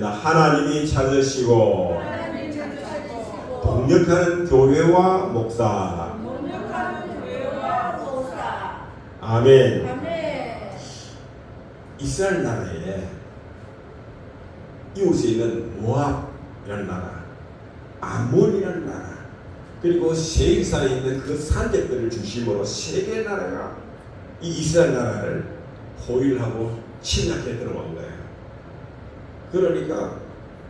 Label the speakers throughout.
Speaker 1: 합니다. 하나님이 찾으시고 동력하는 교회와 목사. 아멘. 이스라엘 나라에 이웃에 있는 모압이라는 나라, 암몬이라는 나라, 그리고 세일 사이에 있는 그 산적들을 중심으로 세 개의 나라가 이 이스라엘 나라를 포위하고 침략해 들어온 거예요. 그러니까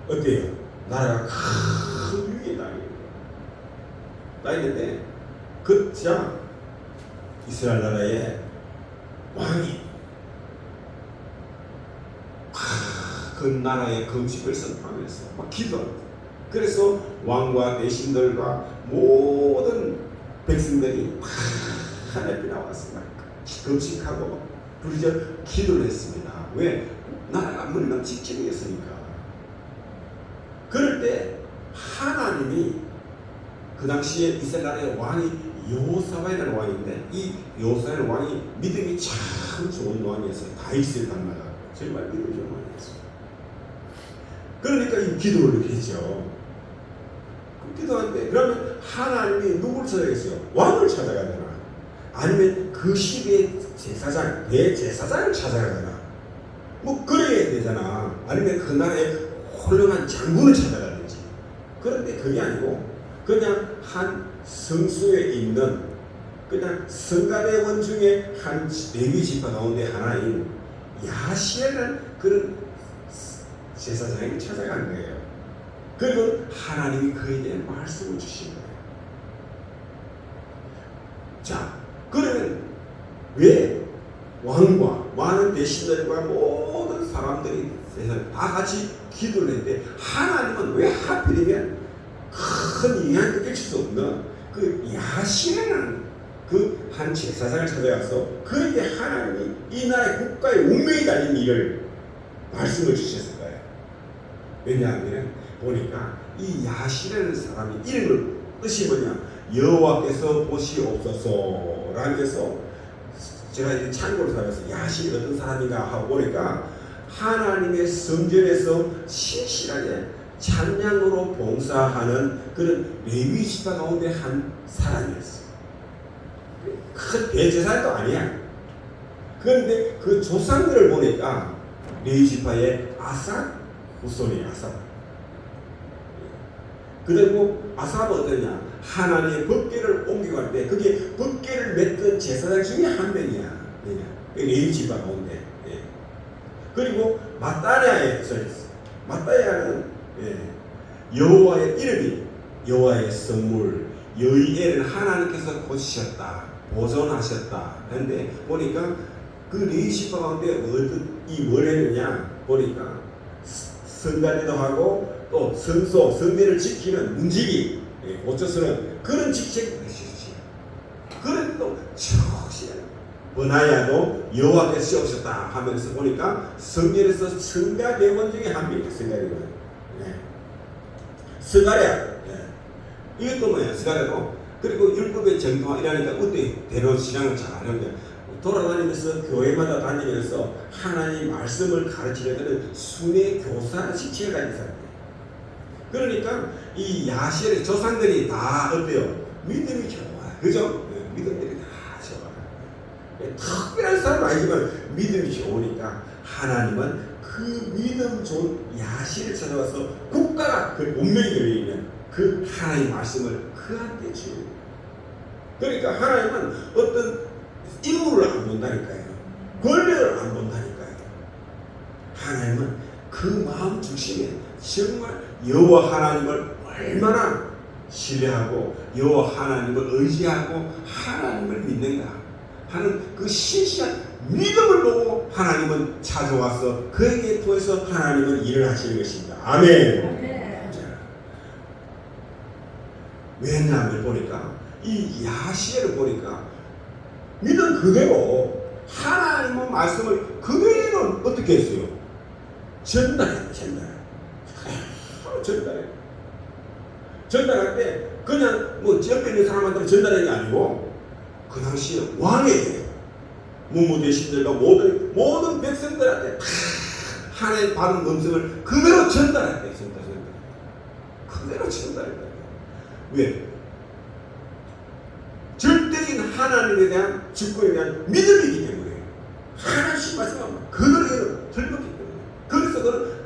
Speaker 1: 어때요? 나라가 큰 위기에 따있는데 그자 이스라엘 나라의 왕이 그 나라의 금식을 선포하면서 막 기도합니다. 그래서 왕과 대신들과 모든 백성들이 하늘에 나왔습니다. 금식하고 부르짖어 기도를 했습니다. 왜? 나라가 물론 직진이었으니까. 그럴 때 하나님이 그 당시에 이스라엘 나라의 왕이 여호사밧이라는 왕인데 이 여호사밧 왕이 믿음이 참 좋은 왕이었어요. 다윗을 닮아가 정말 믿음이 좋은 왕이었어요. 그러니까 이 기도를 이렇게 했죠. 기도하는데 그러면 하나님이 누구를 찾아가겠어요? 왕을 찾아가야 되나? 아니면 그 시대의 제사장, 대제사장을 찾아가야 되나? 뭐 그래야 되잖아. 아니면 그 나라의 훌륭한 장군을 찾아가든지. 그런데 그게 아니고 그냥 한 성수에 있는 그냥 성가대원 중에 한 레위 지파 가운데 하나인 야시라는 그런 제사장이 찾아간 거예요. 그리고 하나님이 그에게 말씀을 주신 거예요. 자, 그러면 왜 왕과 많은 대신들과 모든 사람들이 다 같이 기도를 했는데 하나님은 왜 하필이면 큰 영향을 끼칠 수 없는 그 야시라는 그 한 제사장을 찾아가서 그에게 하나님이 이 나라의 국가의 운명이 달린 일을 말씀을 주셨을 거예요. 왜냐하면 보니까 이 야시라는 사람이 이름을 뜻이 뭐냐? 여호와께서 보시옵소서라는 데서 제가 이제 참고로 살아서 야시 어떤 사람인가 하고 보니까 하나님의 성전에서 신실하게 찬양으로 봉사하는 그런 레위 지파 가운데 한 사람이었어요. 큰 대제사장도 아니야. 그런데 그 조상들을 보니까 레위 지파의 아삽 후손이 아삽. 그리고 아삽은 어떠냐? 하나님의 법궤를 옮겨갈 때 그게 법궤를 맺던 제사장 중에 한 명이야. 레위 지파 가운데. 그리고 마따냐에 써있어. 마따냐는 여호와의 이름이 여호와의 선물, 여의엘은 하나님께서 고치셨다, 보존하셨다. 그런데 보니까 그 레위 지파 가운데 뭘 했느냐? 보니까 성가대도 하고 또 성소, 성전을 지키는 문지기, 고쳐서는 그런 직책을 하시지. 그런데도 적시한 버나야도 여호와께서 오셨다 하면서 보니까 성전에서 성가대원 중에 한 명이에요. 성가대원. 스가랴. 이것도 뭐야? 스가랴도. 그리고 율법의 정통 이라니까 어때? 대로 신앙을 잘 하는데 돌아다니면서 교회마다 다니면서 하나님 말씀을 가르치려는 순회 교사 직책을 가진 사람이에요. 그러니까 이 야시의 조상들이 다 어때요? 믿음이 좋아. 그죠? 믿음들이 다 좋아. 특별한 사람은 아니지만 믿음이 좋으니까 하나님은 그 믿음 좋은 야시를 찾아와서 국가가 그 운명이 되어있는 그 하나님의 말씀을 그한테 주는. 그러니까 하나님은 어떤 인물을 안 본다니까요. 권력을 안 본다니까요. 하나님은 그 마음 중심에 정말 여호와 하나님을 얼마나 신뢰하고 여호와 하나님을 의지하고 하나님을 믿는가 하는 그 신실한 믿음을 보고 하나님은 찾아와서 그에게 통해서 하나님은 일을 하시는 것입니다. 아멘. 왜냐하면 보니까 이 야시엘을 보니까 믿음 그대로 하나님의 말씀을 그대로 어떻게 했어요? 전달해요. 전달할 때 그냥 뭐 옆에 있는 사람한테 전달하는 게 아니고 그 당시에 왕에게 문무대신들과 모든 백성들한테 다 하나님 받은 음성을 그대로 전달했다. 그대로 전달했다. 왜? 절대적인 하나님에 대한 주권에 대한 믿음이기 때문에 하나씩 말씀하면 그대로 들었기 때문에 그래서 그는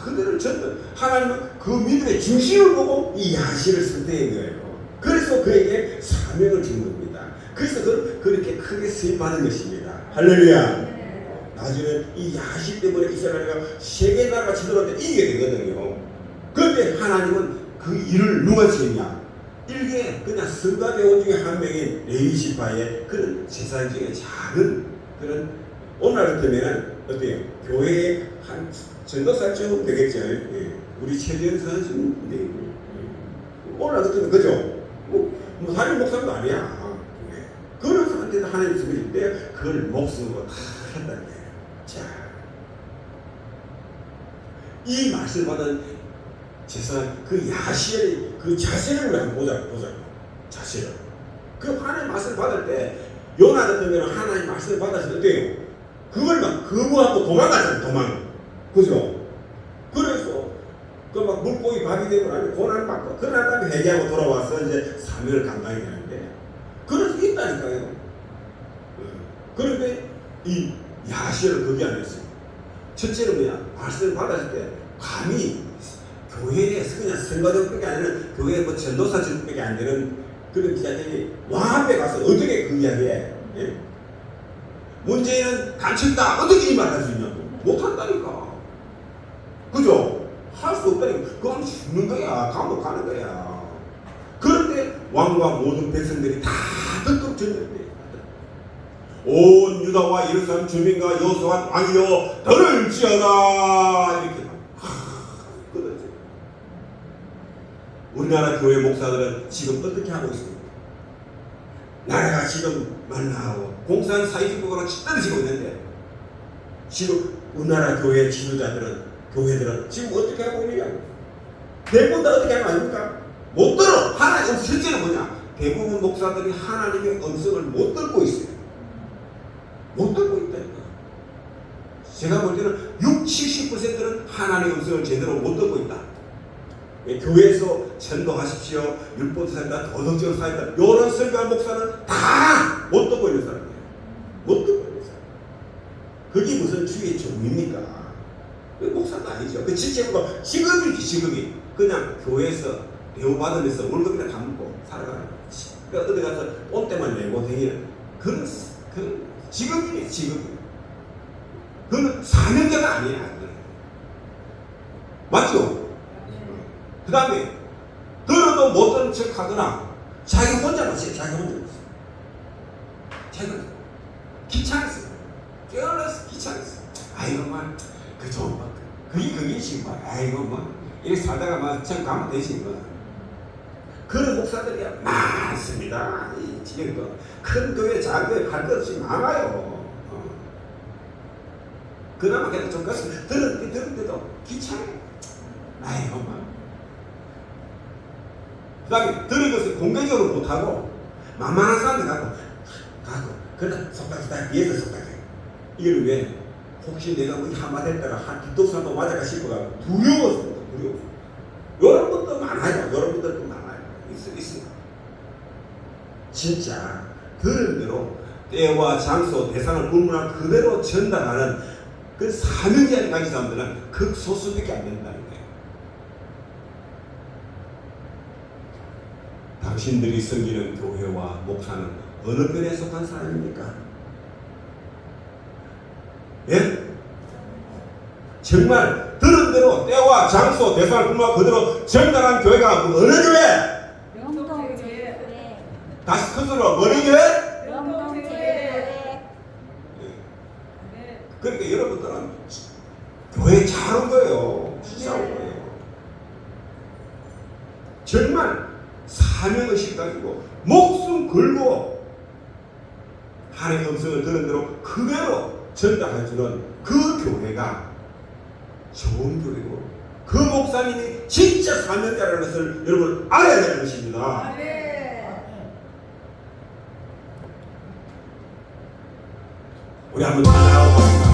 Speaker 1: 그대로 전달 하나님은 그 믿음의 중심을 보고 이 야시를 선택한 거예요. 그래서 그에게 사명을 준 겁니다. 그래서 그는 그렇게 크게 쓰임받은 것입니다. 할렐루야. 나중에 이 야시 때문에 이스라엘가 세계 나라가 지도할 때 이기게 되거든요. 그런데 하나님은 그 일을 누가 지었냐? 일개 그냥 성가대원 중에 한 명인 레위 지파의 그런 제사장 중에 작은 그런 오늘 같으면은 어때요? 교회에 한 전도사쯤 되겠죠. 예. 우리 최재현 선생님 오늘 같으면 그죠? 뭐 사립 목사도 아니야. 예. 그런 사람한테 하나님 주실 때 그걸 목숨으로 다 한다는 거예요. 자, 이 말씀 받은 제사장 그 야시의 그 자세를 한번 보자. 자세를. 그 하나님 말씀을 받을 때 요나 같은 경우는 하나님 말씀을 받았을 때요. 그걸 막 거부하고 도망가잖아요. 도망. 그죠? 그래서 그 막 물고기 밥이 되고 나면 고난을 받고 그러나 다음에 회개하고 돌아와서 이제 사명을 감당해야 하는데 그럴 수 있다니까요. 그런데 이 야시를 거기 안 했어요. 첫째는 뭐냐? 말씀을 받았을 때 감히 교회에서 그냥 선거적밖에 아니라 교회 뭐 전도사 정도밖에 안 되는 그런 기자들이 왕 앞에 가서 어떻게 그 이야기해? 예? 문재인은 간첩다 어떻게 이 말 할 수 있냐고 못한다니까. 그죠? 할 수 없다니까. 그건 죽는 거야. 감옥 가는 거야. 그런데 왕과 모든 백성들이 다 듣고 전쟁돼. 온 유다와 예루살렘 주민과 여호수아 왕이여 들을지어다 이렇게 그러지. 우리나라 교회 목사들은 지금 어떻게 하고 있습니까? 나라가 지금 만나고 공산 사회주의국으로 떨어지고 있는데 지금 우리나라 교회 지도자들은 교회들은 지금 어떻게 하고 있느냐? 대부분 다 어떻게 하는 거 아닙니까? 못 들어. 하나님 실제는 뭐냐? 대부분 목사들이 하나님의 음성을 못 듣고 있어요. 못 듣고 있다니까. 제가 볼 때는 60~70%는 하나님의 음성을 제대로 못 듣고 있다. 교회에서 전도하십시오. 율법도 산다. 도덕적으로 산다. 이런 설교한 목사는 다 못 듣고 있는 사람이에요. 못 듣고 있는 사람. 그게 무슨 주의 종입니까? 목사도 아니죠. 그 실제로 직업이 그냥 교회에서 대우받으면서 월급이나 다 먹고 살아가는 거지. 그러니까 어디 가서 온 때만 내고 다니는 그런 직업이네. 그건 사명자가 아니야. 맞죠? 그 다음에 들어도 못 듣는 척 하거나 자기 혼자만 써. 자기가 귀찮았어. 깨어났어. 귀찮았어. 아이고 막 그 좋은 거 그게 지금 막 아이고 뭐 이렇게 살다가 막 참 가면 되지 뭐. 그런 목사들이 많습니다. 이 지금도 큰 교회 작은 교회 할 것 없이 많아요. 그나마 그래도 좀 가서 들은데도 귀찮아요. 아이고 막. 그 다음에 들은 것을 공개적으로 못하고 만만한 사람들 가고 그러다 속닥속닥 위에서 속닥해. 이걸 왜? 혹시 내가 뭐 한마디 했다가 한 뒷독사도 맞아가 싶어가 두려워서. 여러분도 많아요. 여러분들도 많아요. 있어. 진짜 들은 대로 때와 장소, 대상을 불문한 그대로 전달하는 그 사명자를 가진 사람들은 극소수밖에 안 된다는 거예요. 당신들이 섬기는 교회와 목사는 어느 편에 속한 사람입니까? 예? 정말 들은 대로 때와 장소, 대상을 불문하고 그대로 전달한 교회가 어느 교회?
Speaker 2: 명동교회.
Speaker 1: 다시 큰 소리로 어느 교회?
Speaker 2: 명동교회.
Speaker 1: 그러니까 여러분들은 교회 잘 온 거예요. 진짜 온 거예요. 정말 사명의식 가지고 목숨 걸고 하나님의 음성을 들은 대로 그대로 전달해주는 그 교회가 좋은 교회고 그 목사님이 진짜 사명자라는 것을 여러분 알아야 되는 것입니다. 우리 한번 찬양하고 갑니다.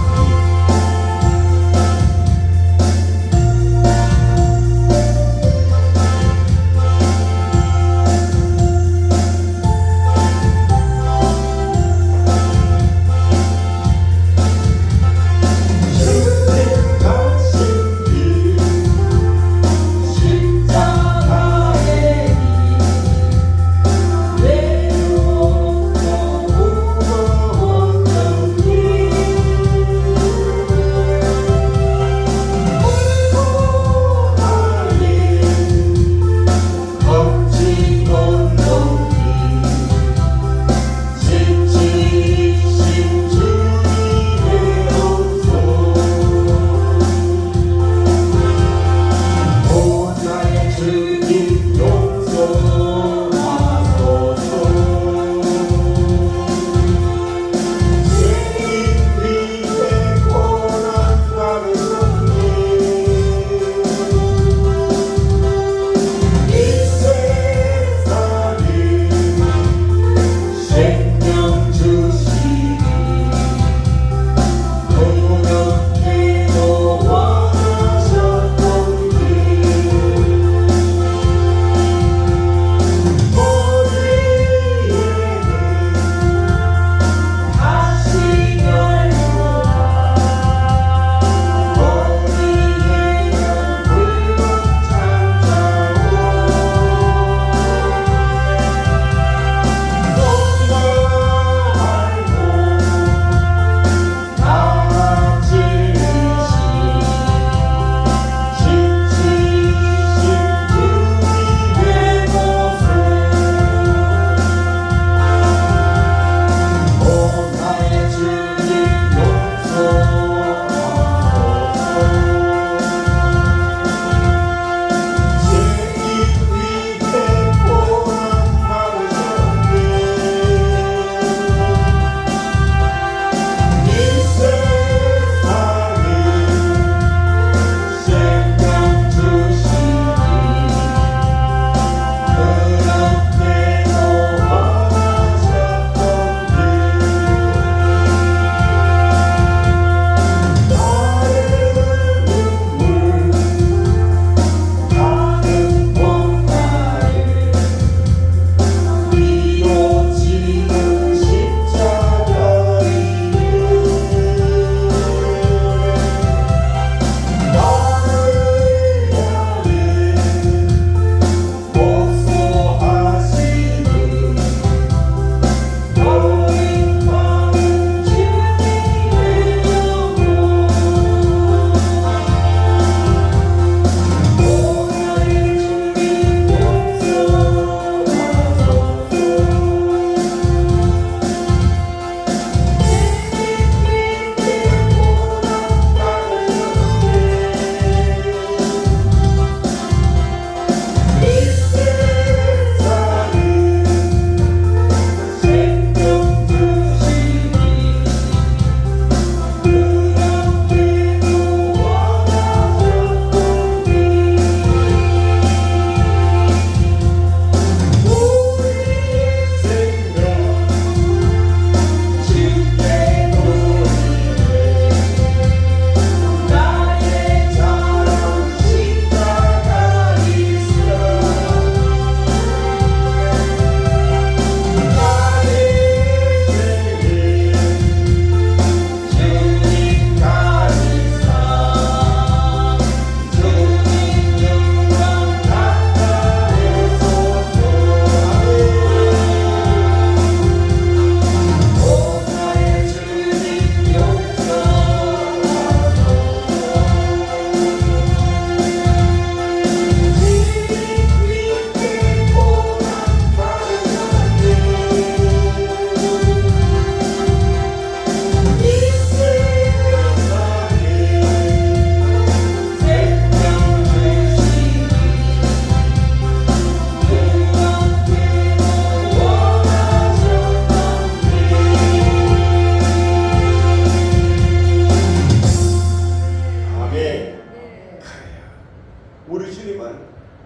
Speaker 1: 우리 주님은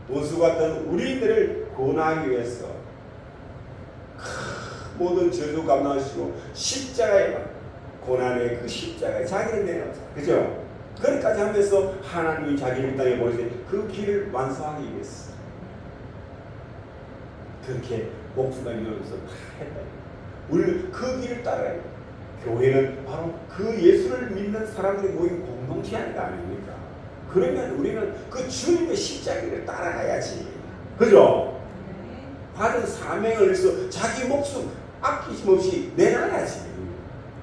Speaker 1: 원수 같은 우리들을 구원하기 위해서 모든 저주 감당하시고 십자가에 고난의 그 십자가에 자기를 내놓았다. 그죠? 그렇게까지 하면서 하나님이 자기를 땅에 보내신 그 길을 완성하기 위해서 그렇게 목숨을 이루면서 다 했다. 우리는 그 길을 따라야 돼. 교회는 바로 그 예수를 믿는 사람들이 모인 공동체 아닙니까? 그러면 우리는 그 주님의 십자가를 따라가야지. 그죠? 받은 사명을 위해서 자기 목숨 아끼심 없이 내놔야지.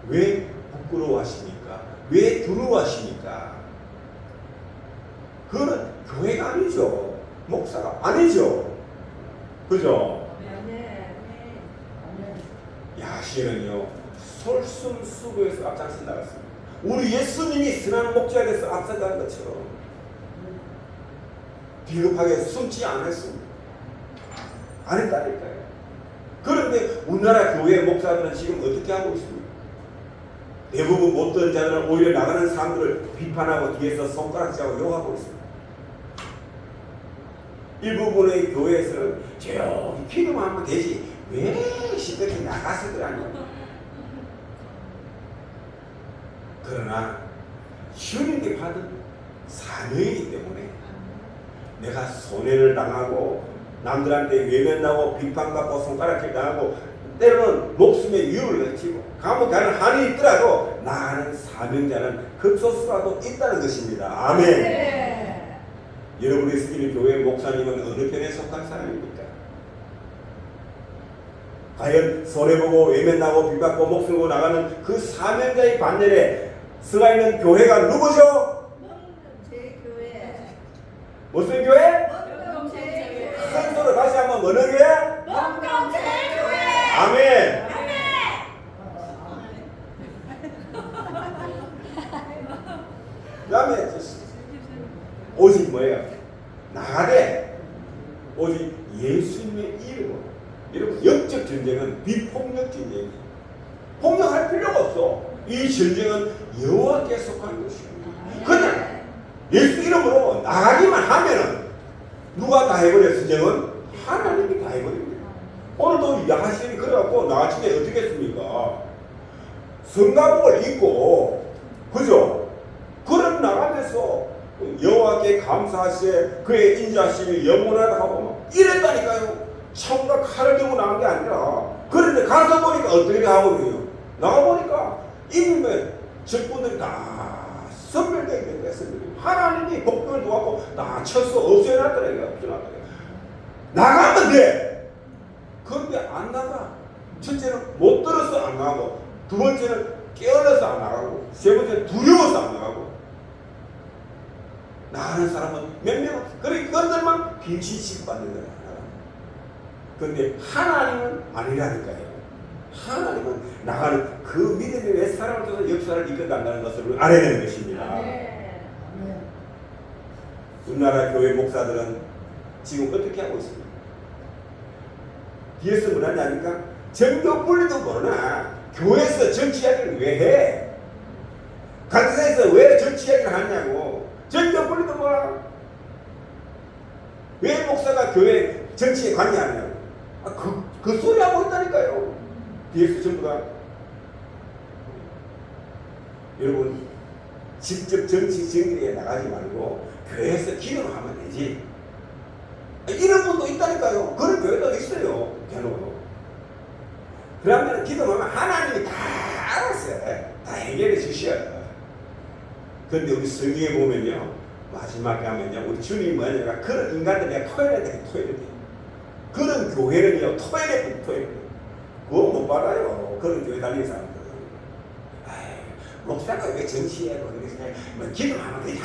Speaker 1: 왜 부끄러워하십니까? 왜 두려워하십니까? 그거는 교회가 아니죠. 목사가 아니죠. 그죠? 야시는요 솔순수고에서 앞장서 나갔습니다. 우리 예수님이 선한 목자에 대해서 앞서간 것처럼 비겁하게 숨지 않았습니다. 안 했다니까요. 그런데 우리나라 교회 목사들은 지금 어떻게 하고 있습니까? 대부분 못된 자들은 오히려 나가는 사람들을 비판하고 뒤에서 손가락질하고 욕하고 있습니다. 일부분의 교회에서는 저기 기도만 하면 되지 왜 시끄럽게 나가서 그러냐. 그러나 주님께 받은 사명이기 때문에 내가 손해를 당하고 남들한테 외면당하고 비판받고 손가락질 당하고 때로는 목숨의 위협을 느끼고 감옥 가는 한이 있더라도 나가는 사명자는 극소수라도 있다는 것입니다. 아멘. 네. 여러분이 쓰기는 교회 목사님은 어느 편에 속한 사람입니까? 과연 손해보고 외면당하고 비판받고 목숨 걸고 나가는 그 사명자의 반열에 서가 있는 교회가 누구죠?
Speaker 2: 제
Speaker 1: 무슨 교회?
Speaker 2: 공동체 교회.
Speaker 1: 큰 소리 다시 한번 어느 교회?
Speaker 2: 공동체 교회.
Speaker 1: 아멘. 그 다음에 오직 뭐예요? 나가되 오직 예수님의 이름으로. 여러분 영적 전쟁은 비폭력 전쟁이에요. 폭력할 필요가 없어. 이 전쟁은 여호와께 속한 것입니다. 그냥 예수 이름으로 나가기만 하면은 누가 다 해버려? 전쟁은 하나님이 다 해버립니다. 오늘도 야하신이 그래갖고 나중에 어떻게 했습니까? 성가복을 입고 그죠? 그럼 나가면서 여호와께 감사하시에 그의 인자심이 영원하다 하고 막 이랬다니까요. 창과 칼을 들고 나간 게 아니라. 그런데 가서 보니까 어떻게 하고 있어요? 나가보니까 이미 적군들이 다 선멸되게 된 거야. 하나님이 복병을 도와고 다 쳐서 없애놨더라고요. 없애놨더라고요. 나가면 돼. 그런데 안 나가. 첫째는 못 들어서 안 나가고, 두 번째는 깨어나서 안 나가고, 세 번째는 두려워서 안 나가고. 나가는 사람은 몇 명, 그러니까 그들만 빙신식 받는 거야. 그런데 하나님은 아니라니까요. 하나님은 나가는 그 믿음이 왜 사람을 통해서 역사를 이끌어간다는 것을 알아야 되는 것입니다. 우리나라 교회 목사들은 지금 어떻게 하고 있습니까? 뒤에서 뭐라냐 하니까 정교 분리도 모르나 교회에서 정치 이야기를 왜 해? 간사에서 왜 정치 이야기를 하냐고. 정교 분리도 몰라. 왜 목사가 교회 정치에 관여하냐고. 그 소리 하고 있다니까요. 뒤에서 전부 다. 여러분 직접 정치 정리에 나가지 말고 교회에서 기도를 하면 되지. 이런 분도 있다니까요. 그런 교회도 있어요. 대놓고. 그러면 기도하면 하나님이 다 알았어요. 다 해결해 주셔요. 그런데 우리 성경에 보면요, 마지막에 하면요, 우리 주님이 뭐냐면 그런 인간들 내가 토해내야 돼. 그런 교회는요, 토해내야 돼. 그거 못 받아요. 그런 교회 다니는 사람들. 목사가 왜 정치해? 뭐 기도하면 되지.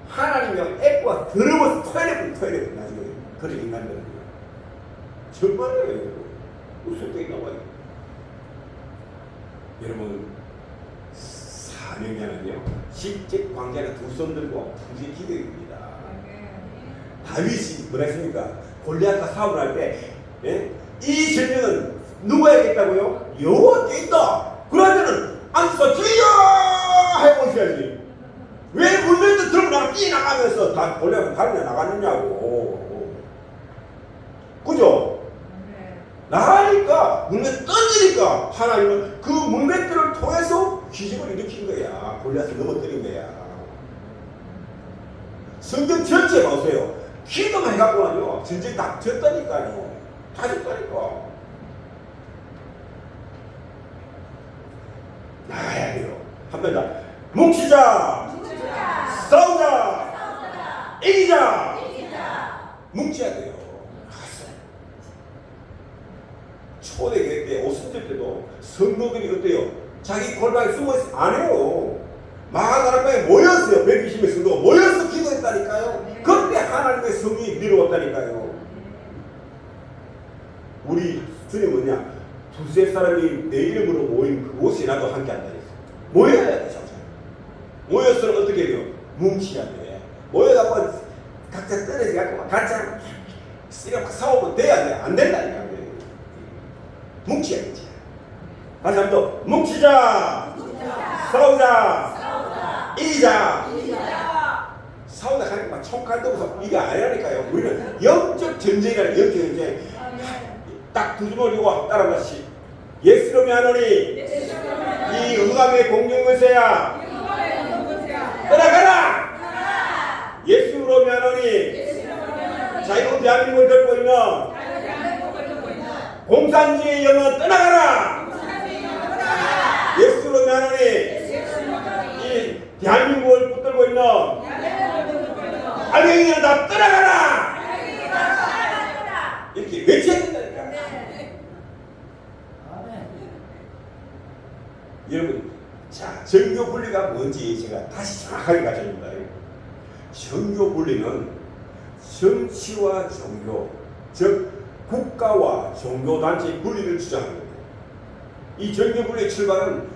Speaker 1: 하나님이 애꾸가 더러워서 토해내야 나중에. 그런 인간들은. 정말이에요. 속되게 나와요. 여러분, 사명자는요, 실제 광자가 두 손 들고 부지 기도입니다. 다윗이 뭐라 했습니까? 골리앗과 싸움을 할 때, 이 전쟁은 누구에게 있다고요? 여호와께 있다. 그러면은 앉아서 주여! 하고 있어야지. 왜 물면도 들고 나가 뛰어나가면서 다 골리앗을 달려나가느냐고. 그죠? 나가니까 물매 던지니까 하나님은 그 물맷들을 통해서 기적을 일으킨 거야. 골리앗을 넘어뜨린 거야. 성경 전체 보세요. 기도만 해갖고는요 전쟁 다 졌다니까요. 다 졌다니까. 나가야 돼요. 한 번 더 뭉치자, 싸우자, 이기자. 뭉쳐야 돼요. 초대교회 때 오순절 때도 성도들이 어때요? 자기 골방에 숨어있어 안 해요. 마가다락방에 모였어요. 120명 성도가 모여서 기도했다니까요. 그때 하나님의 성이 내려왔다니까요. 우리 주님 뭐냐? 두세 사람이 내 이름으로 모인 그곳에 나도 함께 한다 했어요. 모여야 돼. 모여서는 어떻게 해요? 뭉쳐야 돼. 모여갖고 각자 떨어져갖고 각자 쓰레기 싸우면 돼야 돼. 안 된다니까. 뭉쳐야지. 다시 한 번 더 뭉치자, 싸우자, 이기자. 싸우다 하니까 총칼 들고서 이게 아니라니까요. 우리는 영적 전쟁이라는 영적 전쟁. 딱 두 주머니고 따라가시. 예수로 하노니 이 응함의 공중문세야 떠나가라. 예수로 하노니 자유 대한민국을 듣고 있는 공산주의 영은 떠나가라. 예수로 하노니 이 대한민국을 붙들고 있는 알갱이는 다 떠나가라. 이렇게 외쳐야 된다니까. 여러분, 자, 정교 분리가 뭔지 제가 다시 정확하게 가르쳐줍니다. 정교 분리는 정치와 종교, 즉 국가와 종교단체의 분리를 주장합니다. 이 정교 분리의 출발은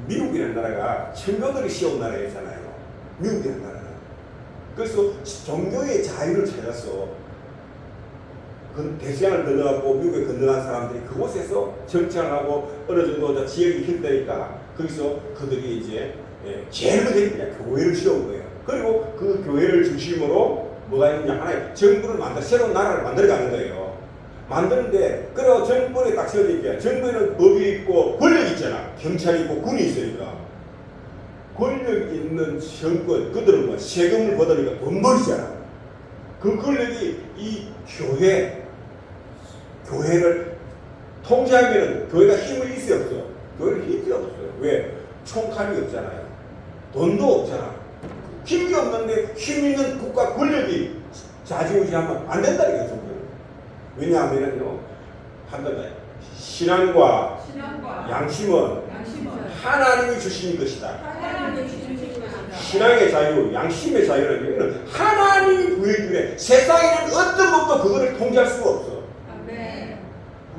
Speaker 1: 미국이라는 나라가 청교도를 씌운 나라였잖아요. 미국이라는 나라가. 그래서 종교의 자유를 찾아서 그 대서양을 건너갖고 미국에 건너간 사람들이 그곳에서 정착을 하고 어느 정도 지역이 힘드니까 거기서 그들이 이제 제일 먼저 그냥 교회를 세운 거예요. 그리고 그 교회를 중심으로 뭐가 있느냐, 하나의 정부를 새로운 나라를 만들어가는 거예요. 만드는데 그리고 정부에 딱 세워질게요. 정부에는 법이 있고 권력이 있잖아. 경찰이 있고 군이 있으니까. 권력 있는 정권, 그들은 뭐 세금을 받으니까 돈 벌이잖아. 그 권력이 이 교회를 통제하면은 교회가 힘을 있어요, 없어요? 교회는 힘이 없어요. 왜? 총칼이 없잖아요. 돈도 없잖아. 힘이 없는데 힘 있는 국가 권력이 좌지우지하면 안 된다니까요, 정부는. 왜냐하면요, 한번 신앙과 양심은 하나님이 주신 것이다. 신앙의 자유, 양심의 자유는 하나님이 부여주래. 세상에는 어떤 법도 그거를 통제할 수가 없어.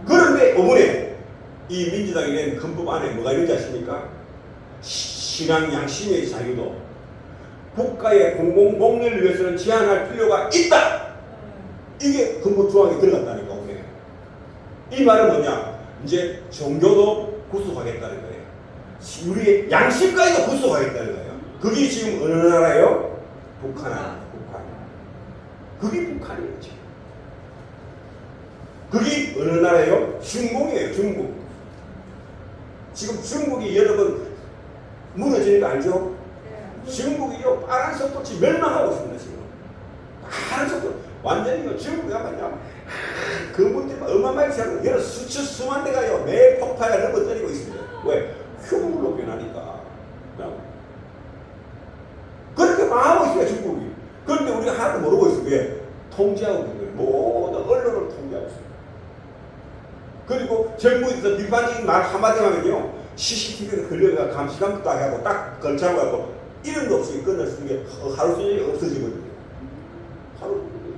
Speaker 1: 그런데 어머니, 이 민주당이 낸 헌법 안에 뭐가 있는지 아십니까? 신앙 양심의 자유도 국가의 공공복리를 위해서는 제한할 필요가 있다. 이게 헌법 조항에 들어갔다니까. 어머니. 이 말은 뭐냐? 이제 종교도 구속하겠다는 거예요. 우리의 양심까지도 구속하겠다는 거예요. 그게 지금 어느 나라예요? 북한입니다. 북한. 그게 북한이에요. 지금. 그게 어느 나라예요? 중국이에요. 중국. 지금 중국이 여러분 무너지는 거 알죠? 중국이요, 빠른 속도치 멸망하고 있습니다. 지금 빠른 속도 완전히 중국이 가면요 그 문제만 어마어마하게 생각하고 여러 수만 대가요 매일 폭파가 넘어뜨리고 있습니다. 왜? 흉물로 변하니까. 그렇게 망하고 있어요, 중국이. 그런데 우리가 하나도 모르고 있어요. 왜? 통제하고 있는 거예요. 모든 언론을 통제하고 있어요. 그리고 정부에서 비판적인 말 한마디 하면요, CCTV에 걸려가 감시감도 딱 하고 딱 걸쳐하고 하고 이름도 없이 끝낼 수 있는 게 하루 종일 없어지거든요. 하루 종일.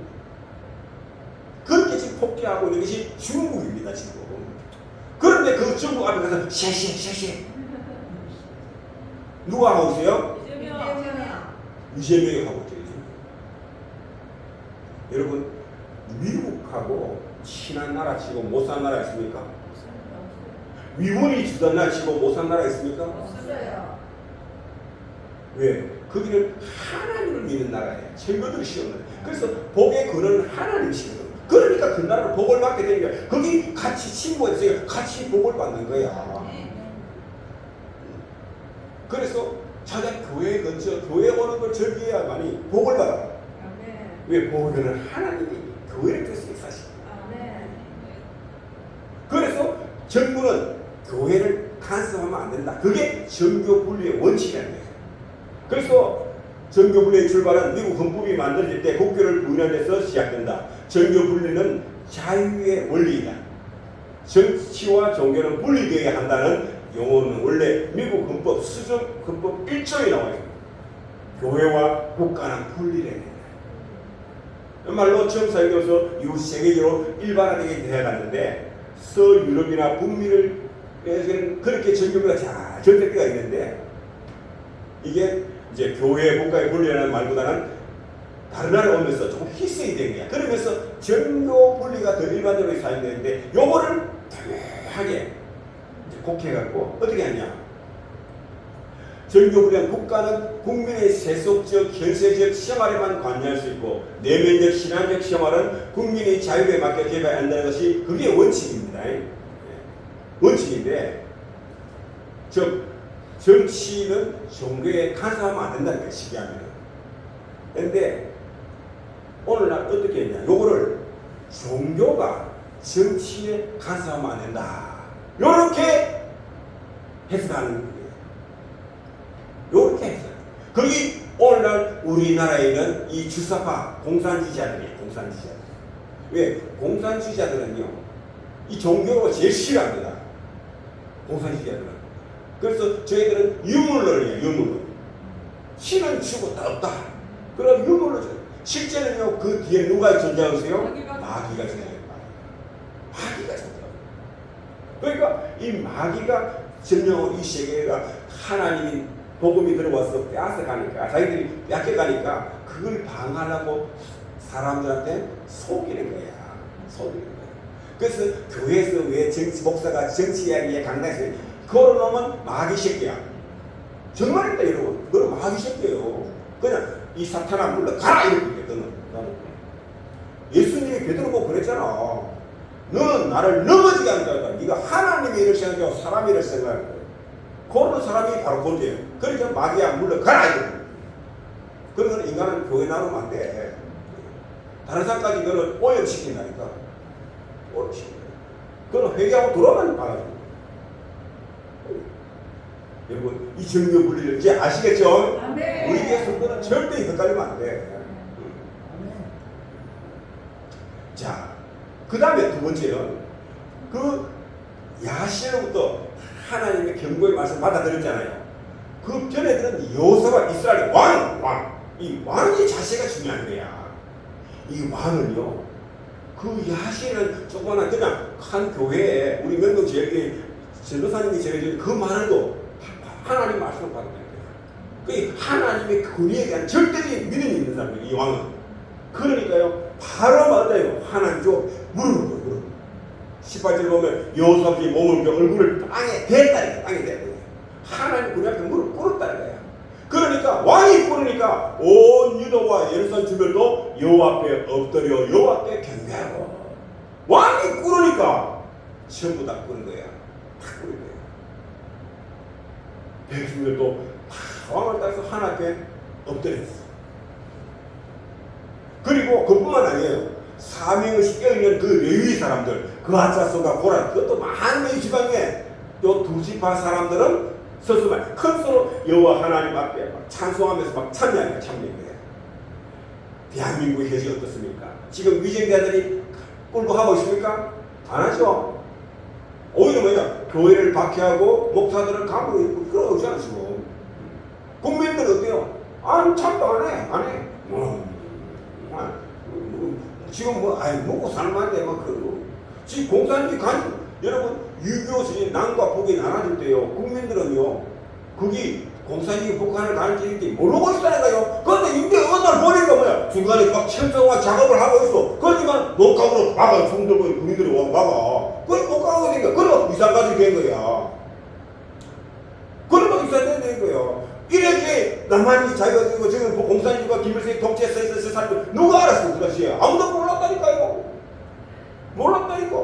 Speaker 1: 그렇게 지금 폭주하고 있는 것이 중국입니다, 지금. 그런데 그 중국 앞에 가서 샤샤 누가 하고 있어요? 이재명이 하고 있죠. 여러분, 미국하고 친한 나라 치고 못 산 나라 있습니까? 미군이 주던 나라 치고 못 산 나라 있습니까?
Speaker 2: 없어요.
Speaker 1: 왜? 거기는 하나님을 믿는 나라예요. 증거들이 시험을. 그래서 복의 근원은 하나님이시거든. 그러니까 그 나라로 복을 받게 되는 거야. 거기 같이 친구했어요. 같이 복을 받는 거야. 그래서 자기 교회 근처, 교회 오는 걸 즐겨야만이 복을 받아. 왜? 복의 근원은 하나님이 교회를 통해서 역사시켜. 그래서 정부는 교회를 간섭하면 안 된다. 그게 정교 분리의 원칙이라는 거예요. 그래서 정교 분리의 출발은 미국 헌법이 만들어질 때 국교를 부인한 데서 시작된다. 정교 분리는 자유의 원리이다. 정치와 종교는 분리되어야 한다는 용어는 원래 미국 헌법 수정 헌법 1조에 나와요. 교회와 국가는 분리돼야 된다. 말로 처음 사용되어서 이후 세계적으로 일반화되게 되어갔는데 서유럽이나 북미를 그렇게 정교가 잘 정착되어 있는데 이게 이제 교회 국가의 분리라는 말보다는 다른 나라 오면서 조금 희생이 된 거야. 그러면서 정교 분리가 더 일반적으로 사용되는데 요거를 교묘하게 곡해갖고 어떻게 하냐. 정교 분리한 국가는 국민의 세속적, 현세적 생활에만 관여할 수 있고 내면적, 신앙적 생활은 국민의 자유에 맡겨 개발한다는 것이 그게 원칙입니다. 원칙인데 즉 정치는 종교에 간섭하면 안 된다는 거예요. 쉽게 하면. 그런데 오늘날 어떻게 했냐. 요거를 종교가 정치에 간섭하면 안 된다. 요렇게 해석하는 거예요. 요렇게 해석. 거기 오늘날 우리나라에는 이 주사파 공산주의자들이에요. 공산주의자들. 왜? 공산주의자들은요. 이 종교가 제일 싫어합니다. 공산주의자들은. 그래서 저희들은 유물론이에요. 유물론. 신은 주고 다 없다. 그럼 유물론. 실제는요. 그 뒤에 누가 존재하세요? 마귀가 존재해요. 마귀가 존재해요. 그러니까 이 마귀가 점령하고 이 세계가 하나님이 복음이 들어와서 빼앗아가니까 자기들이 뺏겨가니까 그걸 방하려고 사람들한테 속이는 거야. 속이는 거야. 그래서 교회에서 왜 정치 목사가 정치 이야기에 강단에서 걸어놓으면 마귀 새끼야. 정말이다 여러분. 너는 마귀 새끼예요. 그냥 이 사탄아 물러가라 이렇게 너는. 예수님이 베드로 보고 그랬잖아. 너는 나를 넘어지게 한다. 네가 하나님의 일을 생각하고 사람의 일을 생각할 거야. 그런 사람이 바로 본죄예요. 그러니까 마귀야 물러가라 이거. 그러면 인간은 교회 나누면 안 돼. 다른 사람까지 너는 오염시킨다니까. 오염시킨다. 그건 회개하고 돌아가는 바라죠. 여러분 이 정교 분리를 이제 아시겠죠?
Speaker 2: 아멘.
Speaker 1: 우리 교회 성도는 절대 헷갈리면 안 돼. 자, 그 다음에 두 번째는 그 야시로부터 하나님의 경고의 말씀 받아들였잖아요. 그 전에들은 여호사밧 이스라엘 왕. 이 왕의 자세가 중요한 거야. 이 왕은요. 그 야시는 조그마한 그냥 한 교회에 우리 명동 제일교회 전도사님이 제일 그 말도 하나님 말씀을 받는 거예요. 그 하나님의 권위에 대한 절대적인 믿음이 있는 사람이에요. 이 왕은. 그러니까요. 바로 맞아요. 하나님 쪽 무릎을 꿇고 18절 보면 여호사밧이 몸을 펴 얼굴을 땅에 댔다니까. 땅에 댔다. 하나님 권위 앞에 무릎을 꿇었다는 거야. 그러니까 왕이 꿇으니까 온 유다와 예루살렘 주변도 여호와 앞에 엎드려 여호와께 경배하고 왕이 꿇으니까 전부 다 꿇은 거야. 다 꿇은 거야. 백성들도 다 왕을 따라서 하나 앞에 엎드렸어. 그리고 그뿐만 아니에요. 사명의식 껴있는 그 레위 사람들, 그 아차소가 고라, 그것도 많은 지방에 또 두 지파 사람들은 서서만 큰 소로 여호와 하나님 앞에 막 찬송하면서 막 참여하는 거예요. 대한민국의 현실이 어떻습니까? 지금 위정자들이 꿀고 하고 있습니까? 안 하죠. 오히려 뭐냐? 교회를 박해하고 목사들을 감옥에 있고 그러지 않으시고 국민들은 어때요? 참도 안 해. 지금 먹고 살만한데 지금 공산주의 여러분 유교수님 남과 북이 나눠질 때요. 국민들은요. 거기 공산주의 북한을 가르치는지 모르고 있다니까요. 그런데 이제 어느 날 보니까 뭐야. 중간에 막 철저한 작업을 하고 있어. 그러니까 녹각으로 막아. 총들고 국민들이 막아. 그걸 못 가게 된 거야. 그러면 이상가지 된 거야. 그러면 이상가지 된 거야. 이렇게 남한이 자유가 되고 지금 공산주의가 김일성이 독재에 있어서 살고 누가 알았어 그 당시에? 아무도 몰랐다니까요. 몰랐다니까.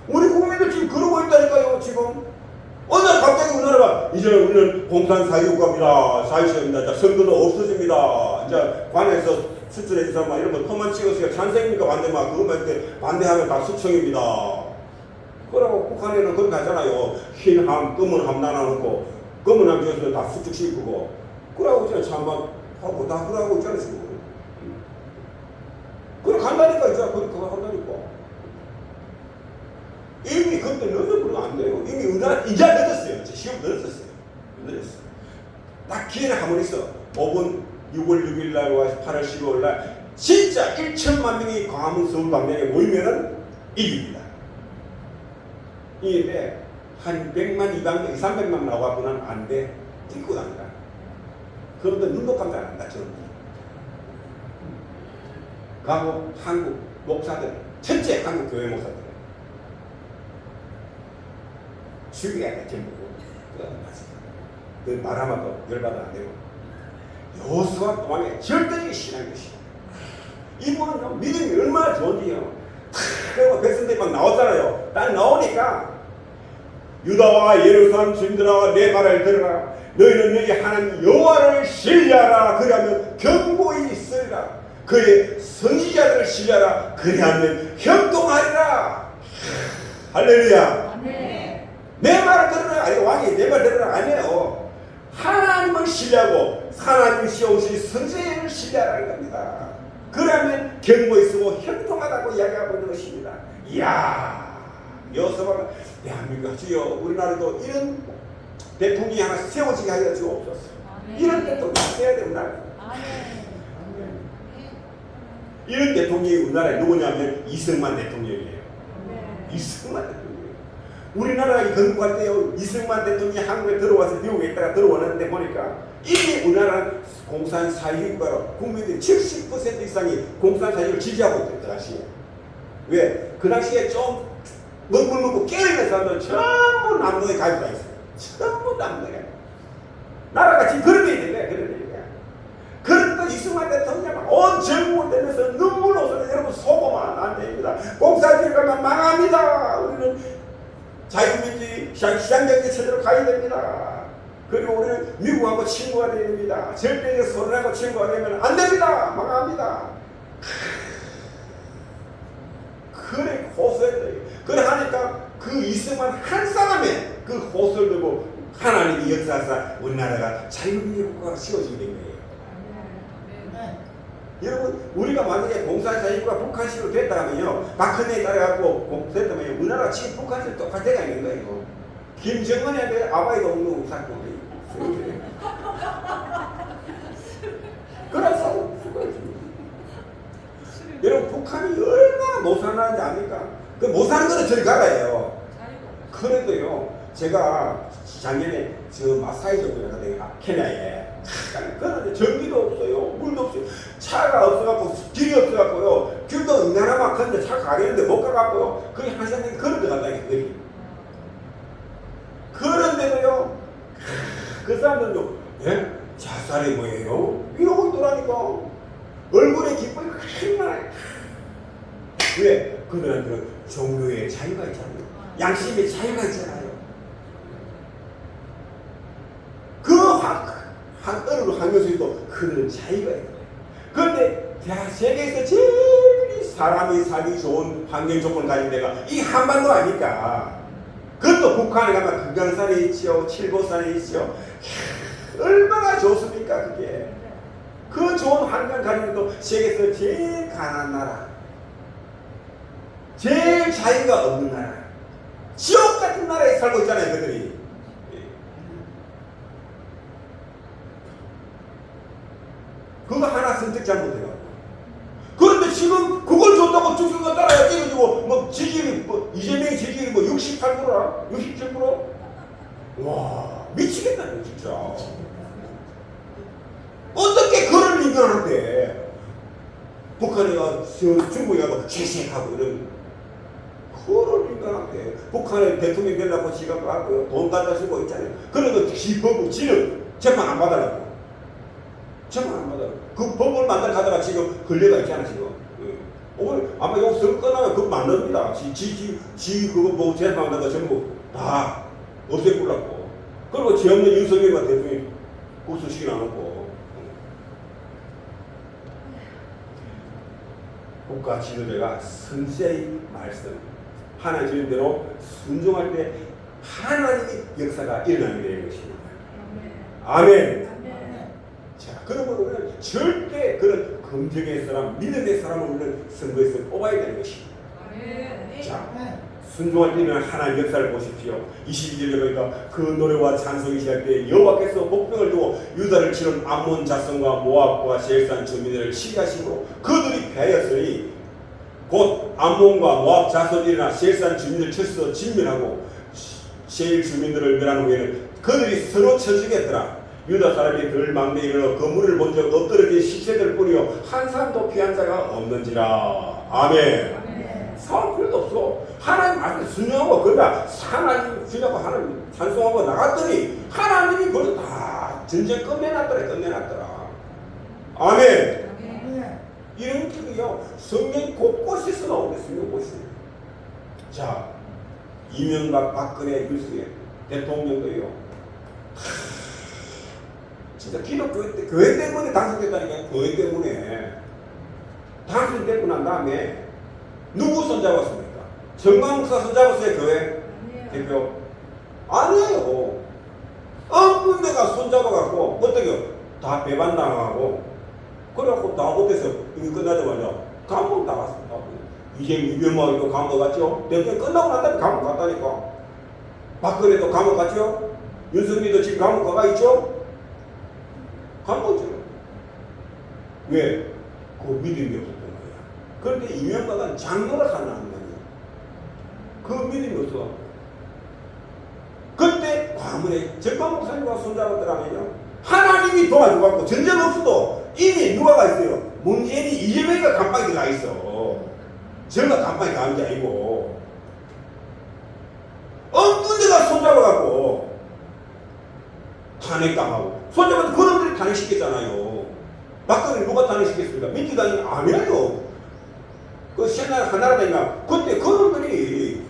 Speaker 1: 우리 국민들 지금 그러고 있다니까요. 지금 어느 날 갑자기 우리나라가 이제 우리는 공산 사회국가입니다. 사회시험입니다. 자, 선거도 없어집니다. 이제 관에서 수출해주사 막 이런 거 터만 찍었어요. 찬성입니까 반대만 그것만 이렇게 반대하면 다 수청입니다. 그러고 북한에는 그렇게 하잖아요. 흰 함, 검은 함 나눠놓고 검은 함 중에서 다 수축시키고 그러고 있잖아요. 찬반 하고 다 그러고 있잖아요. 지금. 그렇게 한다니까 이제 그렇게 한다니까. 이미 그때 늦어 그러면 안 돼요. 이미 우리나라 이제 늦었어요. 시험 늦었어요. 늦었어요. 딱 기회는 한 번 있어. 5분 6월 6일 날과 8월 15일 날 진짜 1천만 명이 광화문 서울 광장에 모이면은 이깁니다. 이긴데 한 100만, 200만, 300만 나와갖고는 안 돼. 찍고 답니다. 그런데 눈도 깜짝 안 한다. 저는. 가고 한국 목사들, 첫째 한국 교회 목사들 죽여야 돼. 전부. 그 말하면 또 열받아 안 되고. 여호수아 또한의 절대적인 신앙이시오. 이분은요 믿음이 얼마나 좋은지요. 그리고 백성들이 막 나왔잖아요. 딱 나오니까 유다와 예루살렘 주민들아 내 말을 들으라. 너희는 너희 하나님 여호와를 신뢰하라. 그리하면 견고히 있으리라. 그의 선지자들을 신뢰하라. 그리하면 형통하리라. 할렐루야.
Speaker 2: 네.
Speaker 1: 내 말을 들으라. 아니 왕이 내 말 들으라 아니에요. 하나님을 신뢰하고 하나님이 씌우신 선지자를 신뢰하라는 겁니다. 그러면 견고히 쓰고 형통하다고 이야기하고 있는 것입니다. 이야, 여호수아가 대한민국 주여 우리나라도 이런 대통령이 하나 세워지게 하여 주옵소서. 이런 대통령이 세워야 됩니다. 이런 대통령이 우리나라에 누구냐면 이승만 대통령이에요. 이승만 대통령. 우리나라가 건국할 때요 이승만 대통령이 한국에 들어와서 미국에 있다가 들어왔는데 보니까 이미 우리나라는 공산 사회국가로 국민들이 70% 이상이 공산 사회를 지지하고 있던 그 당시에. 왜? 그 당시에 좀 먹물 먹고 깨어있는 사람들은 전부 남동에 가입돼 있어요. 전부 남동에. 나라가 지금 그런 게 있는 거야. 그런 게 있는 거야. 그러니까 이승만 대통령이 온 전국을 내면서 눈물 흘려서 여러분 속으면 안 됩니다. 공산주의가 망합니다. 우리는 자유민주주의 시장경제 체제로 가야 됩니다. 그리고 우리는 미국하고 친구가 되어야 됩니다. 절대적 소련하고 친구가 되면 안 됩니다. 망합니다. 그래 호소했어요. 그래 하니까 그 이승만 한 사람의 그 호소를 두고 하나님이 역사하사 우리나라가 자유민주 국가가 씌워지게 된 거예요. 여러분 우리가 만약에 공산사회국가 북한식으로 됐다면요 박근혜에 따라갖고 됐다면요 우리나라가 지금 북한식 똑같이 가는 거예요. 김정은한테 아바이도 없는 사건이 그래서 여러분 북한이 얼마나 못 사는지 압니까? 그 못 사는 거는 저리 가라예요. 그래도요 제가 작년에 저 마사이족에 가다가 케냐에 그런데 전기도 없어요. 물도 없어요. 차가 없어갖고 길이 없어갖고요. 길도 인간하면 근데 차 가겠는데 못 가갖고요. 거기 한 사람이 걸어 들어간다 거기. 그런데도요 그 사람들도 예? 자살이 뭐예요? 이러고 있더라니까. 얼굴에 기쁨이 얼마나 왜? 그들한테는 종교의 자유가 있잖아요. 양심의 자유가 있잖아요. 어느 환경에서도 그들은 자유가 있는 거예요. 그런데 세계에서 제일 사람이 살기 좋은 환경 조건을 가진 데가 이 한반도 아닙니까? 그것도 북한에 가면 금강산에 있지요. 칠보산에 있지요. 얼마나 좋습니까 그게. 그 좋은 환경 가진 데도 세계에서 제일 가난한 나라, 제일 자유가 없는 나라, 지옥 같은 나라에 살고 있잖아요 그들이. 그거 하나 선택 잘못해요. 그런데 지금 그걸 줬다고 쭉쭉 따라야 찍어주고 뭐 지지율이 뭐 이재명이 지지율이 뭐 68%라 67%? 와 미치겠다 진짜. 어떻게 그런 인간한테 북한이 중국이 가고 채색하고 이런 그런 인간한테 북한의 대통령 되려고 지금 가고요 돈 갖다 쓰고 있잖아요. 그런 거 기법을 지는 재판 안 받으라고. 재판 안 받으라고. 그 법을 만들 가다가 지금 걸려가 있잖아, 지금. 오늘 아마 이거 선거 끝나면 그거 만듭니다. 그거 뭐 재판하는 거 전부 다 없애버렸고. 그리고 죄 없는 윤석열과 대통령이 국수시키나 놓고. 국가 지도자가 선지자의 말씀, 하나님 주신 대로 순종할 때 하나님의 역사가 일어나게 되는 것입니다. 아멘. 자, 그러면 우리는 절대 그런 검증의 사람, 믿음의 사람을 우리는 선거에서 뽑아야 되는 것입니다. 자, 순종할 때 일어난 하나님의 역사를 보십시오. 22절에 보니까 그 노래와 찬송이 시작할 때 여호와께서 복병을 두고 유다를 치는 암몬 자손과 모압과 세일산 주민들을 치하시고 그들이 패하였으니 곧 암몬과 모압 자손이 일어나 세일산 주민들을 쳐서 진멸하고 세일 주민들을 멸한 후에는 그들이 서로 쳐주겠더라. 유다 사람이 들 망대에 일어나 그물을 먼저 엎드러진 시체들 뿐이요 한 사람도 피한 자가 없는지라. 아멘. 싸울 필요도 없어. 하나님 말씀 순종하고 그러다 하나님 주냐고 하나님 찬송하고 나갔더니 하나님이 그걸 다 전쟁 끝내놨더라. 아멘. 이런 뜻이요 성경 곳곳에서 나오는 성경 곳이. 자, 이명박, 박근혜, 유승열 대통령도요. 진짜 기독교 교회 때문에 당선됐다니까요. 교회 때문에 당선되고 난 다음에 누구 손잡았습니까? 정광 목사 손잡았어요, 교회 대표? 아니에요. 군데가 손잡아갖고 어떻게 다 배반당하고 그래갖고 다 어디서 이거 끝나자마자 감옥 나갔습니다. 이명박이도 감옥 갔죠. 대통령 끝나고 난 다음에 감옥 갔다니까. 박근혜도 감옥 갔죠. 윤석열도 지금 감옥 가가 있죠. 감옥이죠. 왜? 그 믿음이 없었던 거야. 그런데 이명박은 장로를 하나 안 거야. 그 믿음이 없어. 그때 과문에 정광 목사님과 손잡았더라면요. 하나님이 도와줘갖고 전쟁 없어도 이미 누가가 있어요. 문재인이 이재명이가 감방에 들어가 있어. 저가 감방에 가는 게 아니고. 엉뚱데가 손잡아갖고 탄핵당하고. 손잡아도 그놈들이 탄핵시켰잖아요. 박근혜 누가 탄핵시켰습니까? 민주당이 아니에요. 그 한나라당인가 그때 그놈들이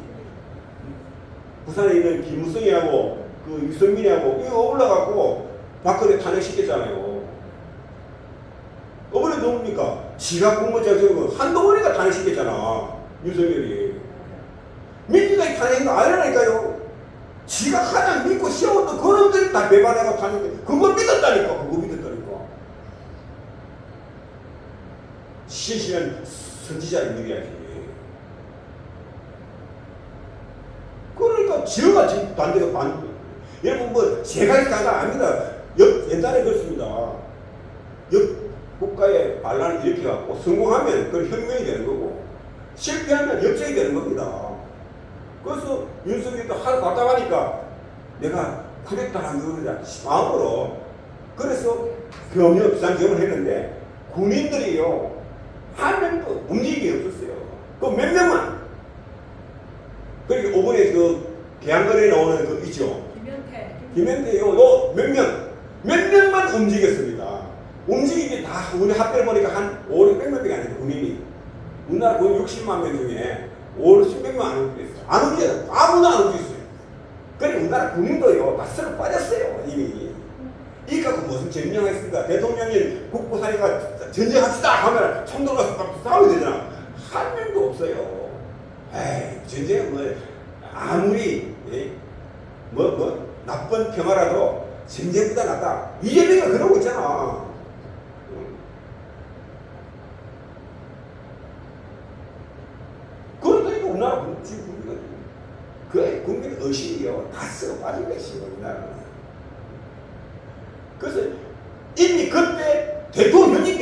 Speaker 1: 부산에 있는 김무성이하고 그 유승민이하고 이거 올라가고 박근혜 탄핵시켰잖아요. 이번에 누굽니까? 지가 공무원장 한동훈이가 탄핵시켰잖아. 윤석열이. 민주당이 탄핵인 거 아니라니까요. 지가 가장 믿고 세웠던 그놈들이 다 배반하고 탄핵. 그걸 믿었다니까. 신실한 선지자를 믿어야지. 그러니까 지어가 지금 반대가 반. 여러분 뭐 제가 있다가 아닙니다. 옛날에 그렇습니다. 국가의 반란을 일으켜갖고 성공하면 그건 혁명이 되는 거고 실패하면 역적이 되는 겁니다. 그래서 윤석열도 하루 갔다 가니까 내가 쿠데타라는 거다 마음으로 그래서 경력 비상경험을 했는데 군인들이요 한 명도 움직임이 없었어요. 그 몇 명만. 그러니까 이번에 그 계양거리에 나오는 그 있죠. 김현태요. 몇 명만 움직였습니다. 움직이기 다 우리 합별 보니까 한 500명밖에 안 해요. 군인이. 우리나라 군인 60만 명 중에 10명 안 움직였어요. 안 움직였어요. 아무나 안 움직였어요. 그러니까 우리나라 군인도요 다 썰어 빠졌어요. 이미. 이까 그 무슨 전쟁하겠습니까? 대통령이 국부사니까 전쟁합시다 하면 총 들어가서 싸워야 되잖아. 한 명도 없어요. 에이, 전쟁은 뭐 아무리 나쁜 평화라도 전쟁보다 낫다. 이재명이가 그러고 있잖아. 그러니까 우리나라 국민은 그 국민 의식이요 다 썩어 빠진 것이요 우리나라는. 그래서 이미 그때 대통령이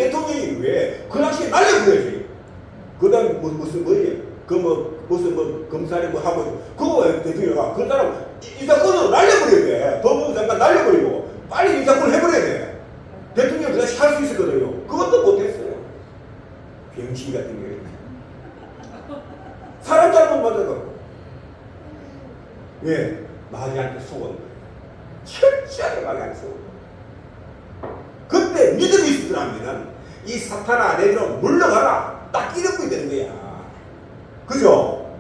Speaker 1: 왜 그 당시에 날려버려야지. 그 다음에 무슨 검사를 뭐 하고 그거 대통령가 그 사람 이 사건으로 날려버려야 돼. 법무부 장관 날려버리고 빨리 이 사건을 해버려야 돼. 대통령 그 당시 할 수 있었거든요. 그것도 못했어요. 병신 같은 게. 사람 잘못 만들고 왜? 마귀한테 속은 거예요. 철저하게 마귀한테 속은 거예요. 하면 이 사탄아 내게로 물러가라 딱 이런 게 되는 거야. 그죠?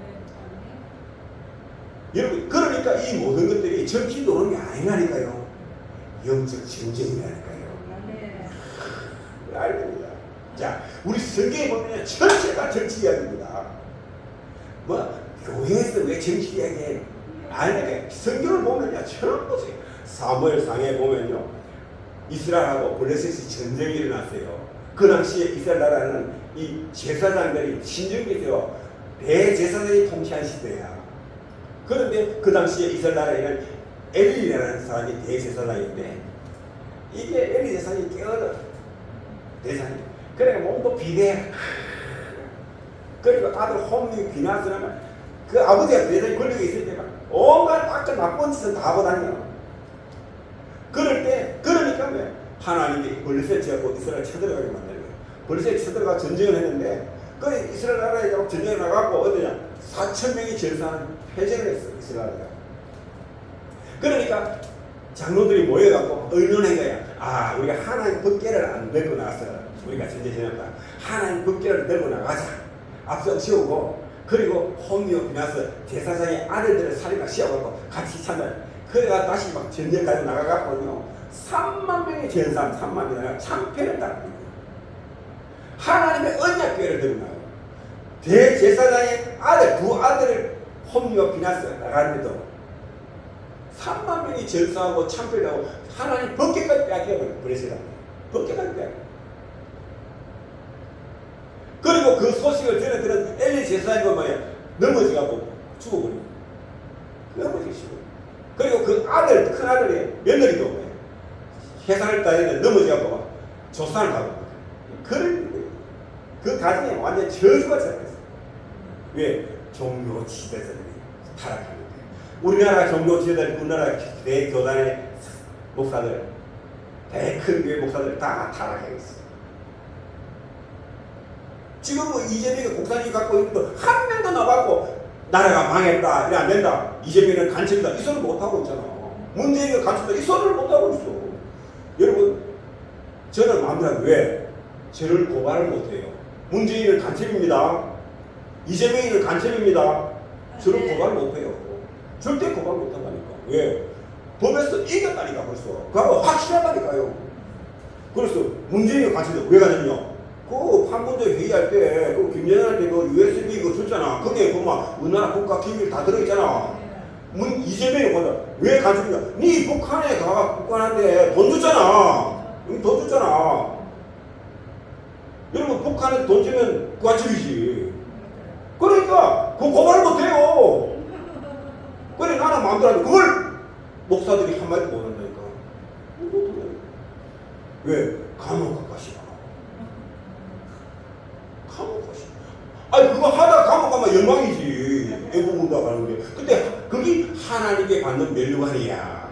Speaker 1: 여러분 그러니까 이 모든 것들이 정치 노름이 아니라니까요. 영적 전쟁이라니까요. 알겠습니다. 자, 우리 성경에 보면 전체가 정치 이야기입니다. 뭐 교회에서 왜 정치 이야기해? 아니, 성경을 보면요 전부 사무엘상에 보면요 이스라엘하고 블레셋이 전쟁이 일어났어요. 그 당시에 이스라엘 나라는 이 제사장들이 신정기세요 대제사장이 통치한 시대야. 그런데 그 당시에 이스라엘 나라에는 엘리라는 사람이 대제사장인데 이게 엘리 제사장이 깨어져 대사님. 그래 몸도 비대. 그리고 아들 홈리 비나스라면 그 아버지가 대단히 권력이 있을 때가 온갖 악한 나쁜 짓을 다 하고 다녀. 그럴 때 그러니까 왜 하나님이 블레셋 지었고 이스라엘 쳐들어가게 만드는 거예요. 블레셋 쳐들어가 전쟁을 했는데 그 이스라엘 나라에 전쟁에 나가고 어디냐 4,000명이 전사하는 패전을 했어 이스라엘가. 그러니까 장로들이 모여갖고 의논한 거야. 아 우리가 하나님 법궤를 안 들고 나서 우리가 전쟁 지났다. 하나님 법궤를 들고 나가자. 앞서 세우고 그리고 홈리오 비나서 제사장의 아들들을 살인마 씌워갖고 같이 참여. 그래가 다시 막 전쟁까지 나가갖고요 3만 명의 전사함 3만 명이 참패를 당합니다. 하나님의 언약궤를 들고 나가요. 대제사장의 아들 두 아들을 홈리오 비나서 나가는데도 3만 명이 전사하고 참패를 하고 하나님 법궤까지 빼앗겨버려요. 그래서 법궤까지 빼앗겨요. 그리고 그 소식을 전해들은 엘리 제사장이 뭐야 넘어져가고 죽어버리고 넘어지시고 그리고 그 아들 큰 아들이 며느리도 뭐야 해산을 따위는 넘어져가고 조산을 하고 그런 거예요. 그 가정에 완전 저주가 시작했어요. 왜? 종교 지도자들이 타락하는 거예요. 우리나라 종교 지도자들 우리나라 대교단의 목사들 대큰 교회 목사들 다 타락했어요. 지금 뭐 이재명이 공산주의 갖고 있는 거 한 명도 나와갖고 나라가 망했다, 이래 안 된다, 이재명은 간첩이다 이 소리를 못하고 있잖아. 문재인이 간첩이다 이 소리를 못하고 있어. 여러분 저는 마음대로 왜 저를 고발을 못해요. 문재인은 간첩입니다, 이재명이는 간첩입니다. 저를 고발 못해요. 절대 고발 못한다니까. 왜? 법에서 이겼다니까 벌써. 그거 확실하다니까요. 그래서 문재인이 간첩이다 왜 가냐면요 그 판문점 회의할 때, 그 김정은한테 그 USB 그거 줬잖아. 거기에 보면 우리나라 국가 기밀 다 들어있잖아. 이재명이 보다 왜 간첩이냐? 니 북한에 가 북한한테 돈 줬잖아. 돈 줬잖아. 여러분 북한에 돈 주면 그 간첩이지. 그러니까 그거 고발을 못해요. 그래 나는 마음대로 하는데 그걸 목사들이 한마디 못한다니까. 왜? 감옥 가시라. 감옥 가시. 아니 그거 하다 감옥 가면 영광이지. 애국운다 가는데. 근데 그게 하나님께 받는 멸류관이야.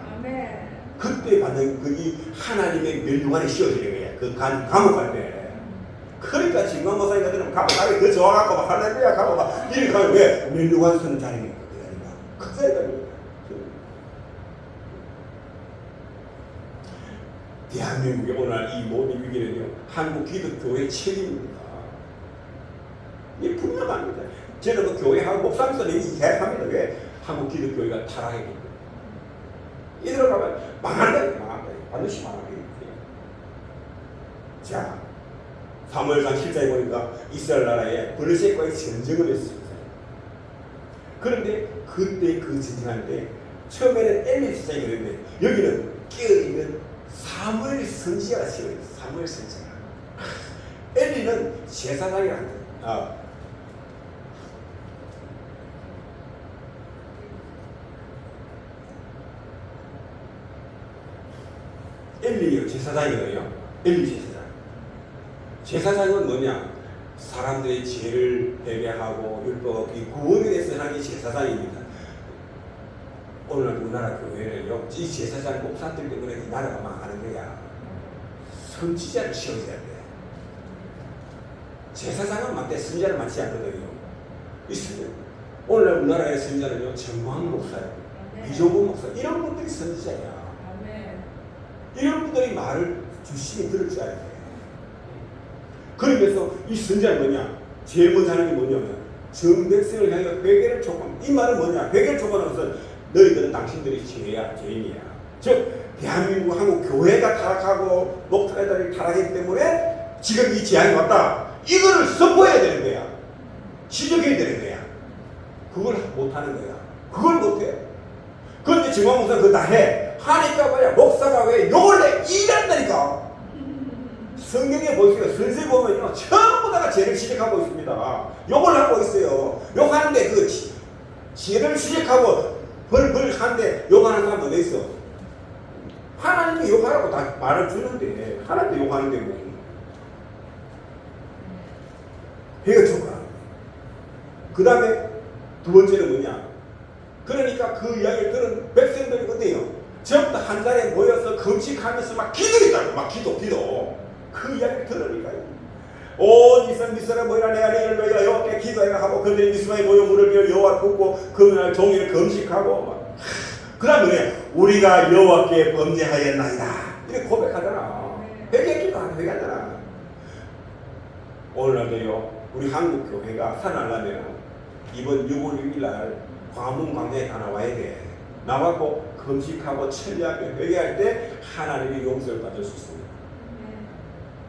Speaker 1: 그때 받는 그게 하나님의 멸류관에 씌워지는 거야. 그 감옥 갈 때. 그러니까 진광 목사님들 들으면 감옥 가기 더 좋아갖고 막 할렐루야 감옥 가. 이렇게 가면 왜? 멸류관 쓰는 자리니까. 그 자리가 대한민국의 오늘 이 모든 위기는요 한국 기독교의 책임입니다. 이게 분명합니다. 저는 그 교회하고 목사님들 이해합니다. 왜? 한국 기독교회가 타락했기 때문에. 이대로 가면 망한다. 반드시 망하게 돼요. 자, 사무엘상 7장에 보니까 이스라엘 나라에 블레셋과의 전쟁을 했습니다. 그런데 그때 그 전쟁할 때 처음에는 엘리 제사장이 그랬는데 여기는 깨어있는 사무엘 선지자가 세워요. 사무엘 선지자. 엘리는 제사장이 한다. 엘리요 제사장이에요. 엘리 제사장. 제사장은 뭐냐? 사람들의 죄를 회개하고 율법 구원에 대해서 하는 게 제사장입니다. 오늘 우리나라 교회는요, 이 제사장 목사들 때문에 이 나라가 망하는 거야. 선지자를 씌워줘야 돼. 제사장은 맞대 선지자를 많지 않거든요. 있으면 오늘 우리나라의 선지자는요, 정광 목사예요, 이종국 목사 이런 분들이 선지자야. 이런 분들이 말을 주심히 들을 줄 알아야 돼. 그러면서 이 선지자는 뭐냐? 제일 먼저 하는 게 뭐냐면 정백성을 향해 회개를 촉구합니다. 이 말은 뭐냐? 회개를 촉구하는 것은 너희들은 당신들이 죄야, 죄인이야. 즉 대한민국 한국 교회가 타락하고 목사들이 타락했기 때문에 지금 이 재앙이 왔다. 이거를 선포해야 되는 거야. 지적해야 되는 거야. 그걸 못하는 거야. 그걸 못해. 그런데 지금 목사 그거 다 해. 하니까 뭐야? 목사가 왜 욕을 내? 이란다니까. 성경에 보세요. 선생 보면요. 전부 다가 죄를 지적하고 있습니다. 욕을 하고 있어요. 욕하는데 그 죄를 지적하고 벌벌 하는데 욕하는 사람도 어디 있어? 하나님이 욕하라고 다 말을 주는데 하나님도 욕하는데 뭐. 회개 촉구하는 거예요. 그 다음에 두 번째는 뭐냐? 그러니까 그 이야기를 들은 백성들이 어때요? 전부 다 한 자리에 모여서 금식하면서 막 기도했다고. 막 기도. 그 이야기를 들으니까요. 온 이스라엘 모이라 내가 내일 너희가 여호와께 기도해라 하고 그들이 미스바에 모여 물을 빌어 여호와 굽고 그날 종일 금식하고 막. 그 다음 뭐냐? 우리가 여호와께 범죄하였나이다. 이렇게 고백하잖아. 회개기도 안 회개하잖아. 오늘날도요. 우리 한국 교회가 살아나려면 이번 6월 6일 날 광화문 광장에 다 나와야 돼. 나와고 금식하고 천리하게 회개할 때 하나님의 용서를 받을 수 있습니다.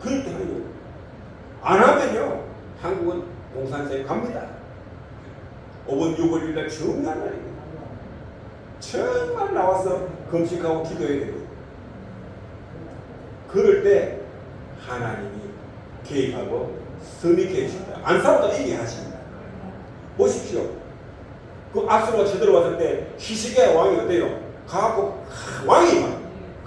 Speaker 1: 그럴 때 하는 거예요. 안 하면요. 한국은 공산주의에 갑니다. 이번 6월 6일 날 중요한 날입니다. 정말 나와서 금식하고 기도해야 되거든요. 그럴 때 하나님이 개입하고 선입해 주십니다. 안 싸우다 얘기하십니다. 보십시오. 그 아수르가 쳐들어왔을 때 히스기야 왕이 어때요? 가갖고 왕이 막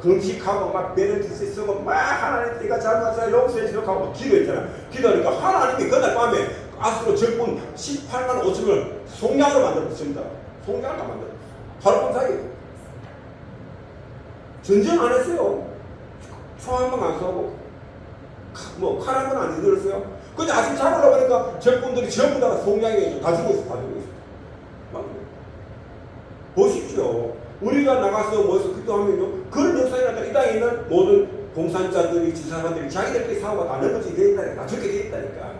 Speaker 1: 금식하고 막 베네티스 쓰고 막 하나님 내가 잘못해서 용서해 주려고 하고 기도했잖아. 기도하니까 하나님이 그날 밤에 아수르 적군 18만 5천을 송량으로 만들었습니다. 송량을 다 만들었어요. 하룻밤 사이에. 전쟁 안 했어요. 총 한 방 안 쏘고 뭐 칼 한 번 안 들었어요. 근데 아침 잡으려고 하니까 적군들이 전부 다 송량에 다 죽고 있어. 다 죽고 있어. 보십시오. 우리가 나가서 모여서 기도하면요. 그런 역사에 나타나 이 땅에 있는 모든 공산자들이 지사관들이 자기들끼리 싸우고 다 넘어지게 돼 있다니까. 다 죽게 돼 있다니까.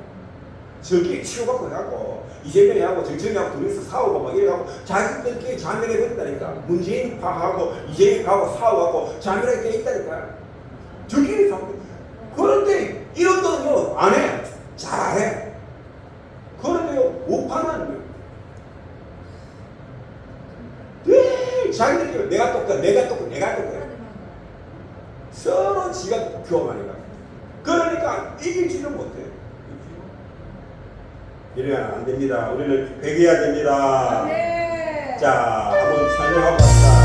Speaker 1: 저기에 치고받고 해갖고 이재명하고 정청이하고 둘이서 싸우고 막 이래갖고 자기들끼리 자멸해 버린다니까. 문재인 파하고 이재명 파하고 싸우고 자멸하게 돼 있다니까. 저기에 싸우고. 그런데 이런 거는요. 안 해. 잘해. 그런데요. 우파는 자기들끼리 내가 똑같아. 서로 지가 교만이다. 그러니까 이기지는 못해. 이래야 안 됩니다. 우리는 회개해야 됩니다.
Speaker 2: 네.
Speaker 1: 자, 한번 설명하고 갑시다.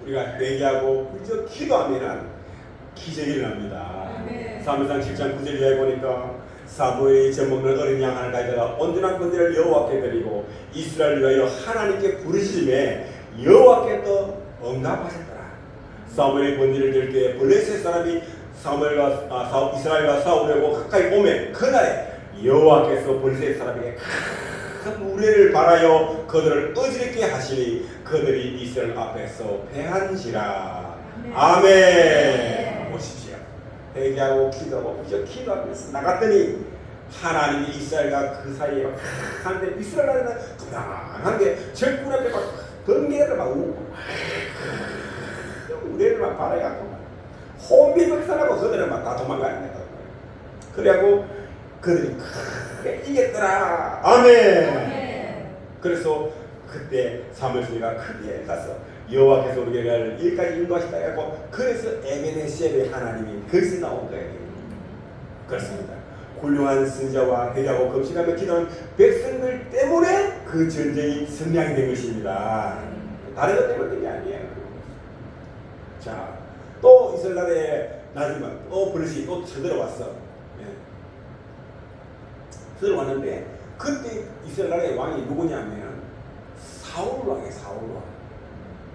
Speaker 1: 우리가 회개하고 그저 기도하면 기적이 일어납니다. 사무엘상 7장 9절 이하에 보니까 사무엘이 젖먹는 어린 양 하나를 가져다가 온전한 번제를 여호와께 드리고 이스라엘을 위하여 하나님께 부르시매 여호와께 또 응답하셨더라. 사무엘이 번제를 드릴 때 블레셋 사람이 이스라엘과 싸우려고 가까이 오매 그날에 여호와께서 블레셋 사람에게 큰 우레를 발하여 그들을 어지럽게 하시니 그들이 이스라엘 앞에서 패한지라. 아멘. 보십시오. 회개하고 기도하고 그저 기도하면서 나갔더니 하나님이 이스라엘과 그 사이에 막 하는데 이스라엘은 그만한데 적군 앞에 막 번개를 막 우레를 막 발해갖고 혼비백산하고 그들은 막 다 도망가는 거야. 그래갖고 그들이 크게 이겼더라. 아멘. 그래서 그때 사무엘가 크게 가서 여호와께서 우리를 일까지 인도하시다 해갖고 그래서 에베네셀의 하나님이 거기서 나온 거예요. 그렇습니다. 훌륭한 선지자와 회개하고 금식하며 기도하는 백성들 때문에 그 전쟁이 승리하게 된 것입니다. 다른 것 때문에 된 게 아니에요. 자, 또 이스라엘에 나중에 또 블레셋이 또 쳐들어왔어. 들어왔는데 그때 이스라엘의 왕이 누구냐면 사울 왕이에요. 사울 왕.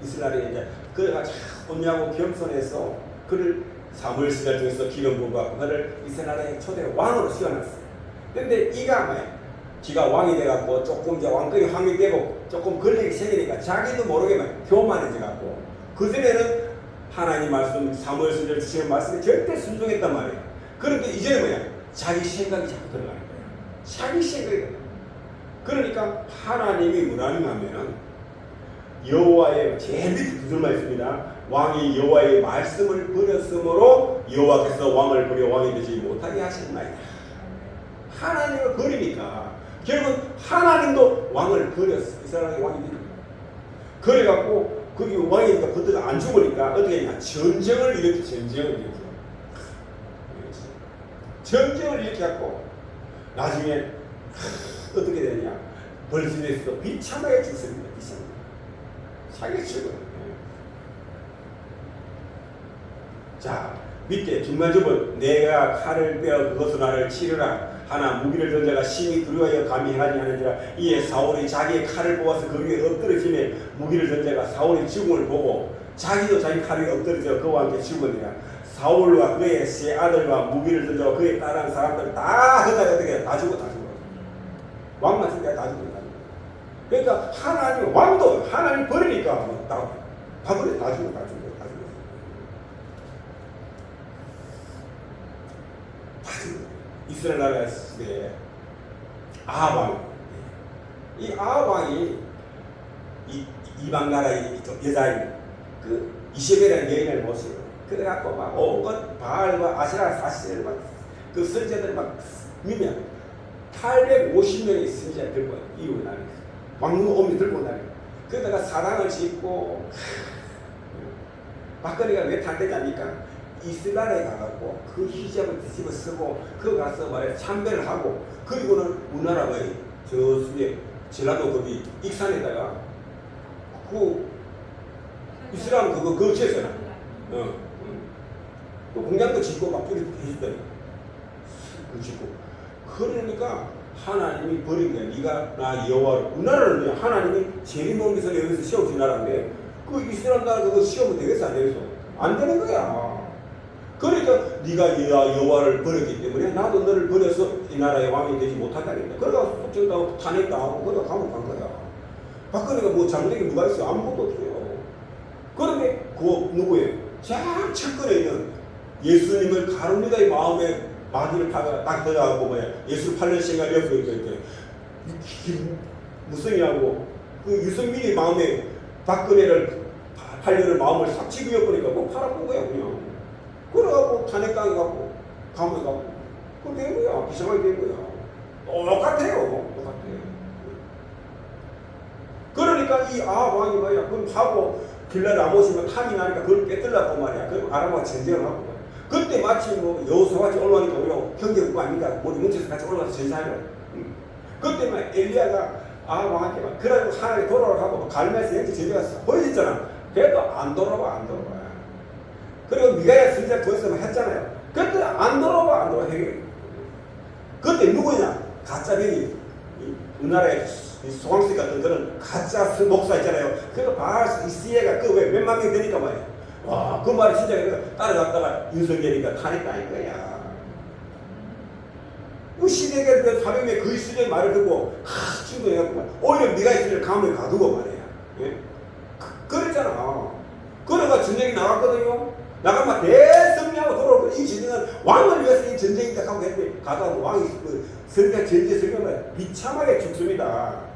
Speaker 1: 이스라엘에 이제 그가 참 온유하고 겸손해서 그를 사무엘 시대 중에서 기름 부어갖고 그를 이스라엘의 초대 왕으로 세워놨어요. 근데 이가 뭐야? 지가 왕이 돼갖고 조금 이제 왕권이 확립되고 조금 권력이 생기니까 자기도 모르게 막 교만해져갖고 그 전에는 하나님 말씀 사무엘 시대 주시는 말씀에 절대 순종했단 말이에요. 그런데 이제는 뭐야? 자기 생각이 자꾸 들어가는 거야. 자기 생각이. 그러니까 하나님이 뭐라는 하면은 여호와의 제일 밑에 구절만 있습니다. 왕이 여호와의 말씀을 버렸으므로 여호와께서 왕을 버려 왕이 되지 못하게 하셨나이다. 하나님을 버리니까 결국은 하나님도 왕을 버렸어. 이스라엘의 왕이 되니까. 그래갖고 거기 왕이니까 그때가 안 죽으니까 어떻게 했냐? 전쟁을 일으켜. 전쟁을 일으켜갖고 나중에 어떻게 되냐? 벌집에서도 비참하게 죽습니다. 비참하게. 자기가 죽어요. 자, 밑에 중간접은 내가 칼을 빼어 그것으로 나를 치르라 하나 무기를 던져가 심히 두려워하여 감히 행하지 않으니라. 이에 사울이 자기의 칼을 뽑아서 그 위에 엎드러지며 무기를 던져가 사울의 죽음을 보고 자기도 자기 칼에 엎드러져 그와 함께 죽으니라. 사울과 그의 세 아들과 무기를 던져 그의 따르는 사람들 다 그날 어떻게 다 죽어. 왕만 죽게 다 죽어. 그러니까 하나님 왕도 하나님 버리니까 다 버려. 다 죽어. 이스라엘 나라의 시대에 아합왕, 이 아합왕이 이방 나라의 여자인 그 이세벨이라는 여인을 모시고 그래갖고 막 온갖 바알과 아세라 사실을 막 그 선지자들 막 미면 850명의 선지자 들고 이루고 다니고 왕궁 옴니 들고 다니고 그러다가 사랑을 짓고 박근혜가 왜 탄대냐니까 이스라엘에 가갖고 그 히잡을 뒤집어 쓰고 그 가서 말해 참배를 하고 그리고는 우리나라가 저수에 전라도 거기 익산에다가 그 이스라엘 그거 거치했잖아. 또 공장도 짓고 막 그렇게 해줬더니 그 짓고 그러니까 하나님이 버린 거야. 네가 나 여호와를 우리나라는 하나님이 재림몽에서 여기서 세워준 나라인데 그 이스라엘 나라 그거 시험은 되겠어 안 되겠어? 안 되는 거야. 그러니까 네가 여호와를 버렸기 때문에 나도 너를 버려서 이 나라의 왕이 되지 못한다니까. 그러다가 속정당하고 탄핵당하고 그러다 감옥 간 거야. 박근혜가 뭐 잘못된 게 뭐가 있어? 아무것도 없어요. 그런데 그 누구예요? 참 첫근에 있는 예수님을 가룟유다의 마음에 마귀를 딱 들어가고 뭐야 예수 8년씩을 옆에 이렇게 무성이하고 그 유승민이 마음에 박근혜를 8년을 마음을 싹 치고 엿보니까 뭐 팔아본 거야 그냥. 그래갖고 탄핵당해 갖고 감옥에 가고 그럼 된 거야. 비상하게 된 거야. 똑같아요. 그러니까 이 아합왕이 뭐야 그럼 하고 길라를 안 모시면 탐이 나니까 그걸 깨뜨려고 말이야. 그럼 아람과 전쟁을 하고 그때 마치 뭐 여호수아같이 올라오니까 우리가 경제국 아닙니까? 우리 문체에서 같이 올라가서 전사하려. 그때 막 엘리야가 아합왕한테 막 그래가지고 하나님 돌아가고 갈멜에서 영적 전쟁가 보여줬잖아. 그래도 안 돌아와, 안 돌아와. 그리고 미가야 진짜 거기서 했잖아요. 그때 안 돌아와, 안 돌아와. 그때 누구냐? 가짜 병이 우리나라에 소강식 같은 그런 가짜 목사 있잖아요. 그거 이 시에가 그 왜 몇만 명 되니까 말이야. 와, 그 말이 진짜 따라갔다가 윤석열이가 탄핵당할 거야. 그 시대가 400명 그 시대 말을 듣고 충동해갖고 오히려 네가 있으면 감을 가두고 말이야. 예? 그랬잖아. 그래가 전쟁이 나갔거든요. 나가면 대승리하고 돌아오고 이 전쟁은 왕을 위해서 이 전쟁이다 하고 했는데 가다가 왕이 그 선대 전제 성경을 비참하게 죽습니다.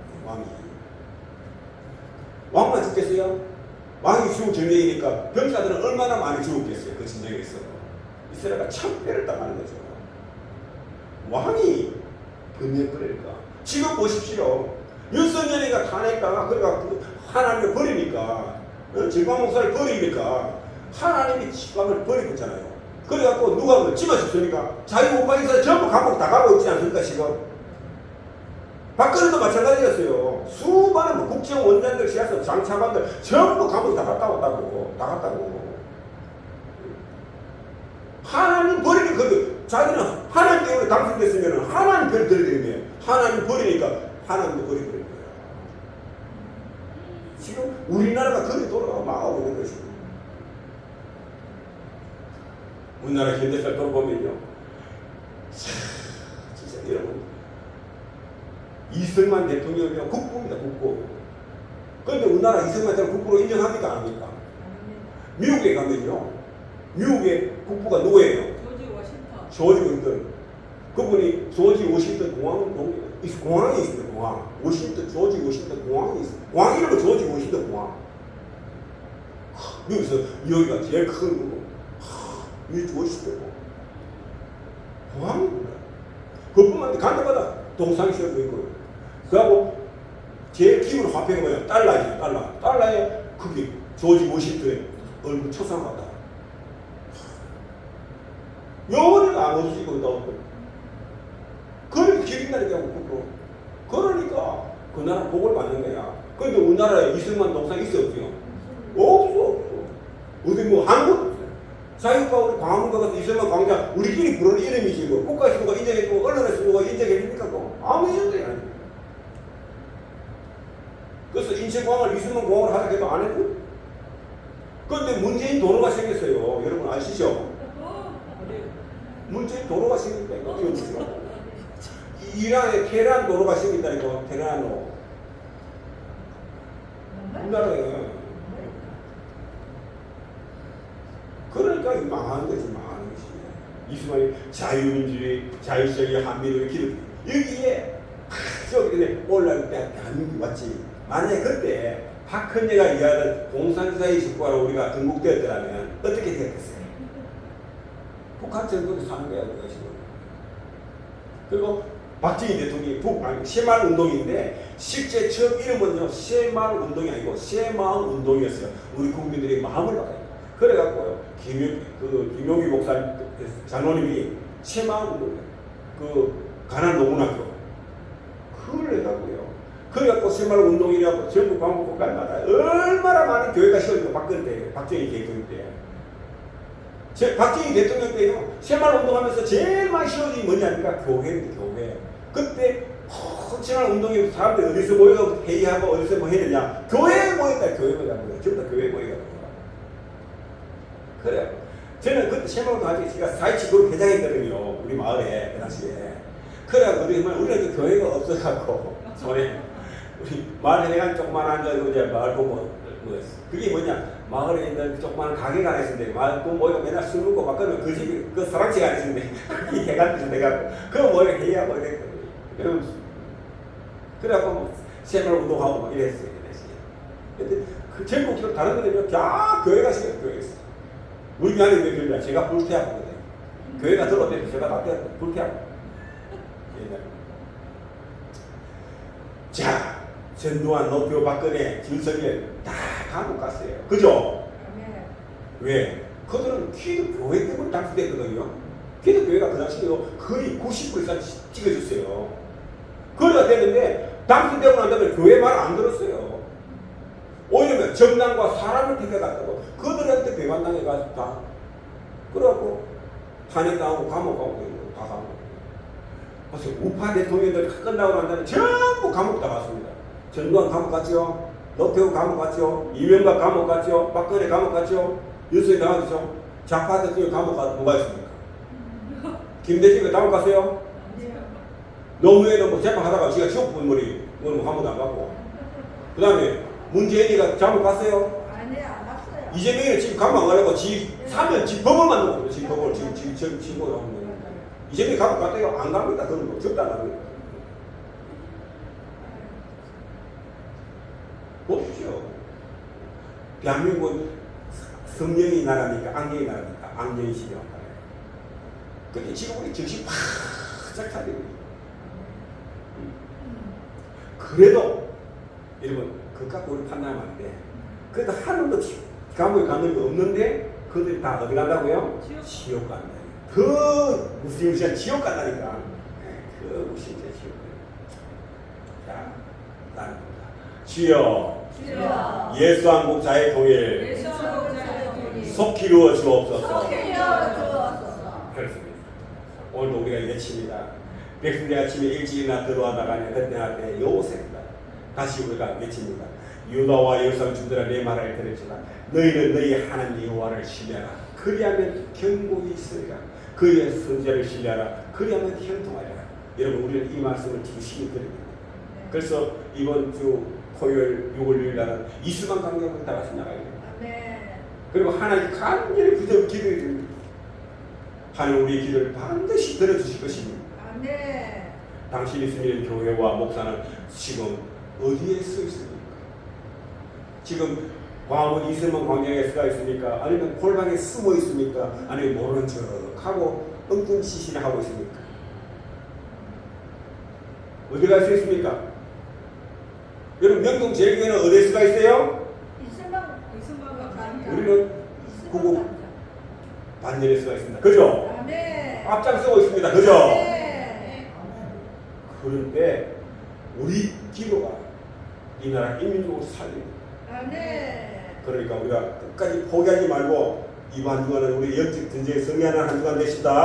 Speaker 1: 왕만 죽겠어요? 왕이 죽은 전쟁이니까 병사들은 얼마나 많이 죽었겠어요. 그 전쟁에서 이스라엘가 참패를 당하는 거죠. 왕이 번뇌버릴까? 지금 보십시오. 윤석열이가 탄핵당하 그래갖고 하나님을 버리니까 질방 목사를 버리니까 하나님이 지방을 버리고 있잖아요. 그래갖고 누가 뭐 집어줬습니까? 자유우파인사 전부 감옥 다 가고 있지 않습니까 지금? 박근혜도 마찬가지였어요. 수많은 뭐 국정원장들, 시야서 장차관들 전부 감옥 다 갔다 왔다고. 다 갔다고. 하나님 버리니까 자기는 하나님 때문에 당선됐으면 하나님 편 들어야 되는데 하나님 버리니까 하나님도 버리고 있는 거야. 지금 우리나라가 거리 돌아가 망하고 있는 것이고. 우리나라 현대사를 돌아보면요. 진짜 여러분. 이승만 대통령이요. 국부입니다, 국부. 그런데 우리나라 이승만 대통령 국부로 인정합니까? 안 합니까? 미국에 가면요. 미국의 국부가 누구예요? 조지 워싱턴. 그분이 조지 워싱턴 공항이 있습니다. 공항. 워싱턴 조지 워싱턴 공항이 있습니다. 공항 이름은 조지 워싱턴 공항. 미국에서 여기가 제일 큰 거고, 이 워싱턴 공항입니다. 그뿐만 아니라 갈 때마다 동상 시험도 있고, 그하고 제일 기본 화폐가 뭐야? 달러지, 달러. 달러에 그게 조지 워싱턴의 얼굴 초상 같다. 영원히가 안 없어지고 있다고. 그렇게 기린다니까, 국부로. 그러니까 그 나라 복을 받는 거야. 그런데 우리나라에 이승만 동상 있어, 없어요? 없어. 어디 뭐 한국 자유가 우리 광화문가 가서 이승만 광장 우리끼리 부르는 이름이지 뭐 국가에서 누가 인정해주고 언론에서 누가 인정해줍니까? 뭐 아무 인정도 안 해. 그래서 인천공항을 이승만 공항을 하자 해도 안 했고. 그런데 문재인 도로가 생겼어요. 여러분 아시죠? 문재인 도로가 생겼다니까. 이거 보세요. 이란에 테헤란 도로가 생겼다니까. 테헤란으로. 우리나라에. 그러니까 망하는 거지, 망하는 것이. 이승만이 자유민주주의, 자유주의, 한미를 기록. 여기에 저기 올라올 때 대한민국이 왔지. 만약에 그때 박헌혜가 이야기하던 공산주의 집과로 우리가 건국되었더라면 어떻게 되었겠어요? 북한 정부에 사는 거야, 우리가 지금. 그리고 박정희 대통령이 새마을 운동인데 실제 처음 이름은요, 새마을 운동이 아니고 새마을 운동이었어요. 우리 국민들의 마음을 받아요. 그래갖고요, 김용기 목사 장로님이 새마을 운동, 가난 농문학교, 그걸 해갖고요. 그래갖고 새마을 운동이라고 전국 광복 국가마다 얼마나 많은 교회가 세워지고 박정희 대통령 때. 박정희 대통령 때요, 새마을 운동하면서 제일 많이 세워진 게 뭐냐니까 교회입니다, 교회. 그때 새마을 운동에 사람들이 어디서 모여서 회의하고 어디서 뭐 했느냐? 교회에 모였다, 교회에 모였다. 전부 다 교회에 모여갖고. 그래요. 저는 그때 새마을 운동 제가 4.27 그룹 회장했거든요, 우리 마을에, 그 당시에. 그래갖고 우리는 그 교회가 없어갖고, 손에. 우리 마을 회장 조그만한 거 이제 마을 보고 그게 뭐냐, 마을에 있는 조그만한 가게가 하나 있었는데 마을 그 모이고 맨날 술 먹고 막 그러면 그 집이 그 사랑채가 하나 있었는데 그게 해가지고 내가 그 모이고 회의하고 이랬거든요. 그래갖고 뭐 새마을 운동하고 막 이랬어요. 근데 그 전국적으로 다른 데는 다 교회가 있어요. 교회가 있어요. 우리 교회는 왜 그러냐, 제가 불태하거든요. 교회가 들어오면 제가 다 불태하고. 자, 전두환, 노태우, 박근혜, 윤석열 다 감옥 갔어요. 그죠? 왜? 그들은 기독교회 때문에 당선됐거든요. 기독교회가 그 당시에요, 거의 90% 이상 찍어줬어요. 그래야 되는데 당선되고 난 다음에 교회 말 안 들었어요. 오히려 정당과 사람을 택해갔다고 그들한테 배반당해가지고 다 그래갖고 탄핵당하고 감옥 가고 다 감옥. 그래서 우파 대통령들 끝나고 난 다음에 전부 감옥 다 갔습니다. 전두환 감옥 갔죠. 노태우 감옥 갔죠. 이명박 감옥 갔죠. 박근혜 감옥 갔죠. 윤석열 감옥 갔죠. 좌파 대통령 감옥 가서 뭐가 있습니까? 김대중이 감옥 갔어요? 노무현은 뭐 재판하다가 지가 지옥 분머리 뭐 감옥도 안 갔고. 그 다음에 문재인이가 감옥 갔어요?
Speaker 2: 아니 안 왔어요.
Speaker 1: 이재명이는 지금 감옥 안 가려고 사면 지 법을 만들고 지 법을 지금 하고 있는 거예요. 이재명이 감옥 갔대요? 안 갑니다. 그런 거 절대 안 갑니다. 보십시오. 대한민국은 성령이 나라니까 악령이 나라니까 악령이 시대가 나라예요. 근데 지금 우리 정신 바짝 차리고 있어요. 그래도 여러분 그것 갖고 우리 판단하면 안 돼. 그래도 하나도 감옥에 가는 게 없는데 그들이 다 어디 간다고요? 지옥 간다. 그 무시무시한 지옥 간다니까. 그 무시무시한 지옥. 자, 나는 주여
Speaker 2: 주여
Speaker 1: 예수 한국자의 통일
Speaker 2: 예수 한국자의 통일
Speaker 1: 속히 이루어 주옵소서.
Speaker 2: 속히 이루어 주옵소서.
Speaker 1: 그렇습니다. 오늘도 우리가 외칩니다. 백성들 아침에 일찍 일어나 들어와다가 그때 할때 요셉이다. 다시 우리가 외칩니다. 유다와 예루살렘 주들아 내 말을 들을지라. 너희는 너희 하나님 여호와를 신뢰하라. 그리하면 경복이 있으리라. 그의 선지자를 신뢰하라. 그리하면 형통하리라. 여러분 우리는 이 말씀을 중심히 드립니다. 그래서 이번 주 토요일 6월 6일 날은 이수만 강경을 다 같이 나가야 됩니다.
Speaker 2: 아멘.
Speaker 1: 그리고 하나님 간절히 부정 기도해 줍니다. 하나님 우리의 기도를 반드시 들어주실 것입니다.
Speaker 2: 아멘.
Speaker 1: 당신이 섬기는 교회와 목사는 지금 어디에 서 있습니까? 지금 광화문 이슬만 광장에 서 있습니까? 아니면 골방에 숨어 있습니까? 아니면 모르는 척하고 엉뚱시시를 하고 있습니까? 어디 갈 수 있습니까? 여러분 명동 제일교회는 어디에 서 있어요?
Speaker 2: 이승만
Speaker 1: 우리는 구국 반전에 서 있습니다. 그죠?
Speaker 2: 아멘.
Speaker 1: 앞장서고 있습니다. 그죠?
Speaker 2: 아멘.
Speaker 1: 그런데 우리 기도가 이 나라 인민족을 살립니다.
Speaker 2: 아멘.
Speaker 1: 그러니까 우리가 끝까지 포기하지 말고 이번 한 주간은 우리 영적 전쟁에 승리하는 한 주간 되시다.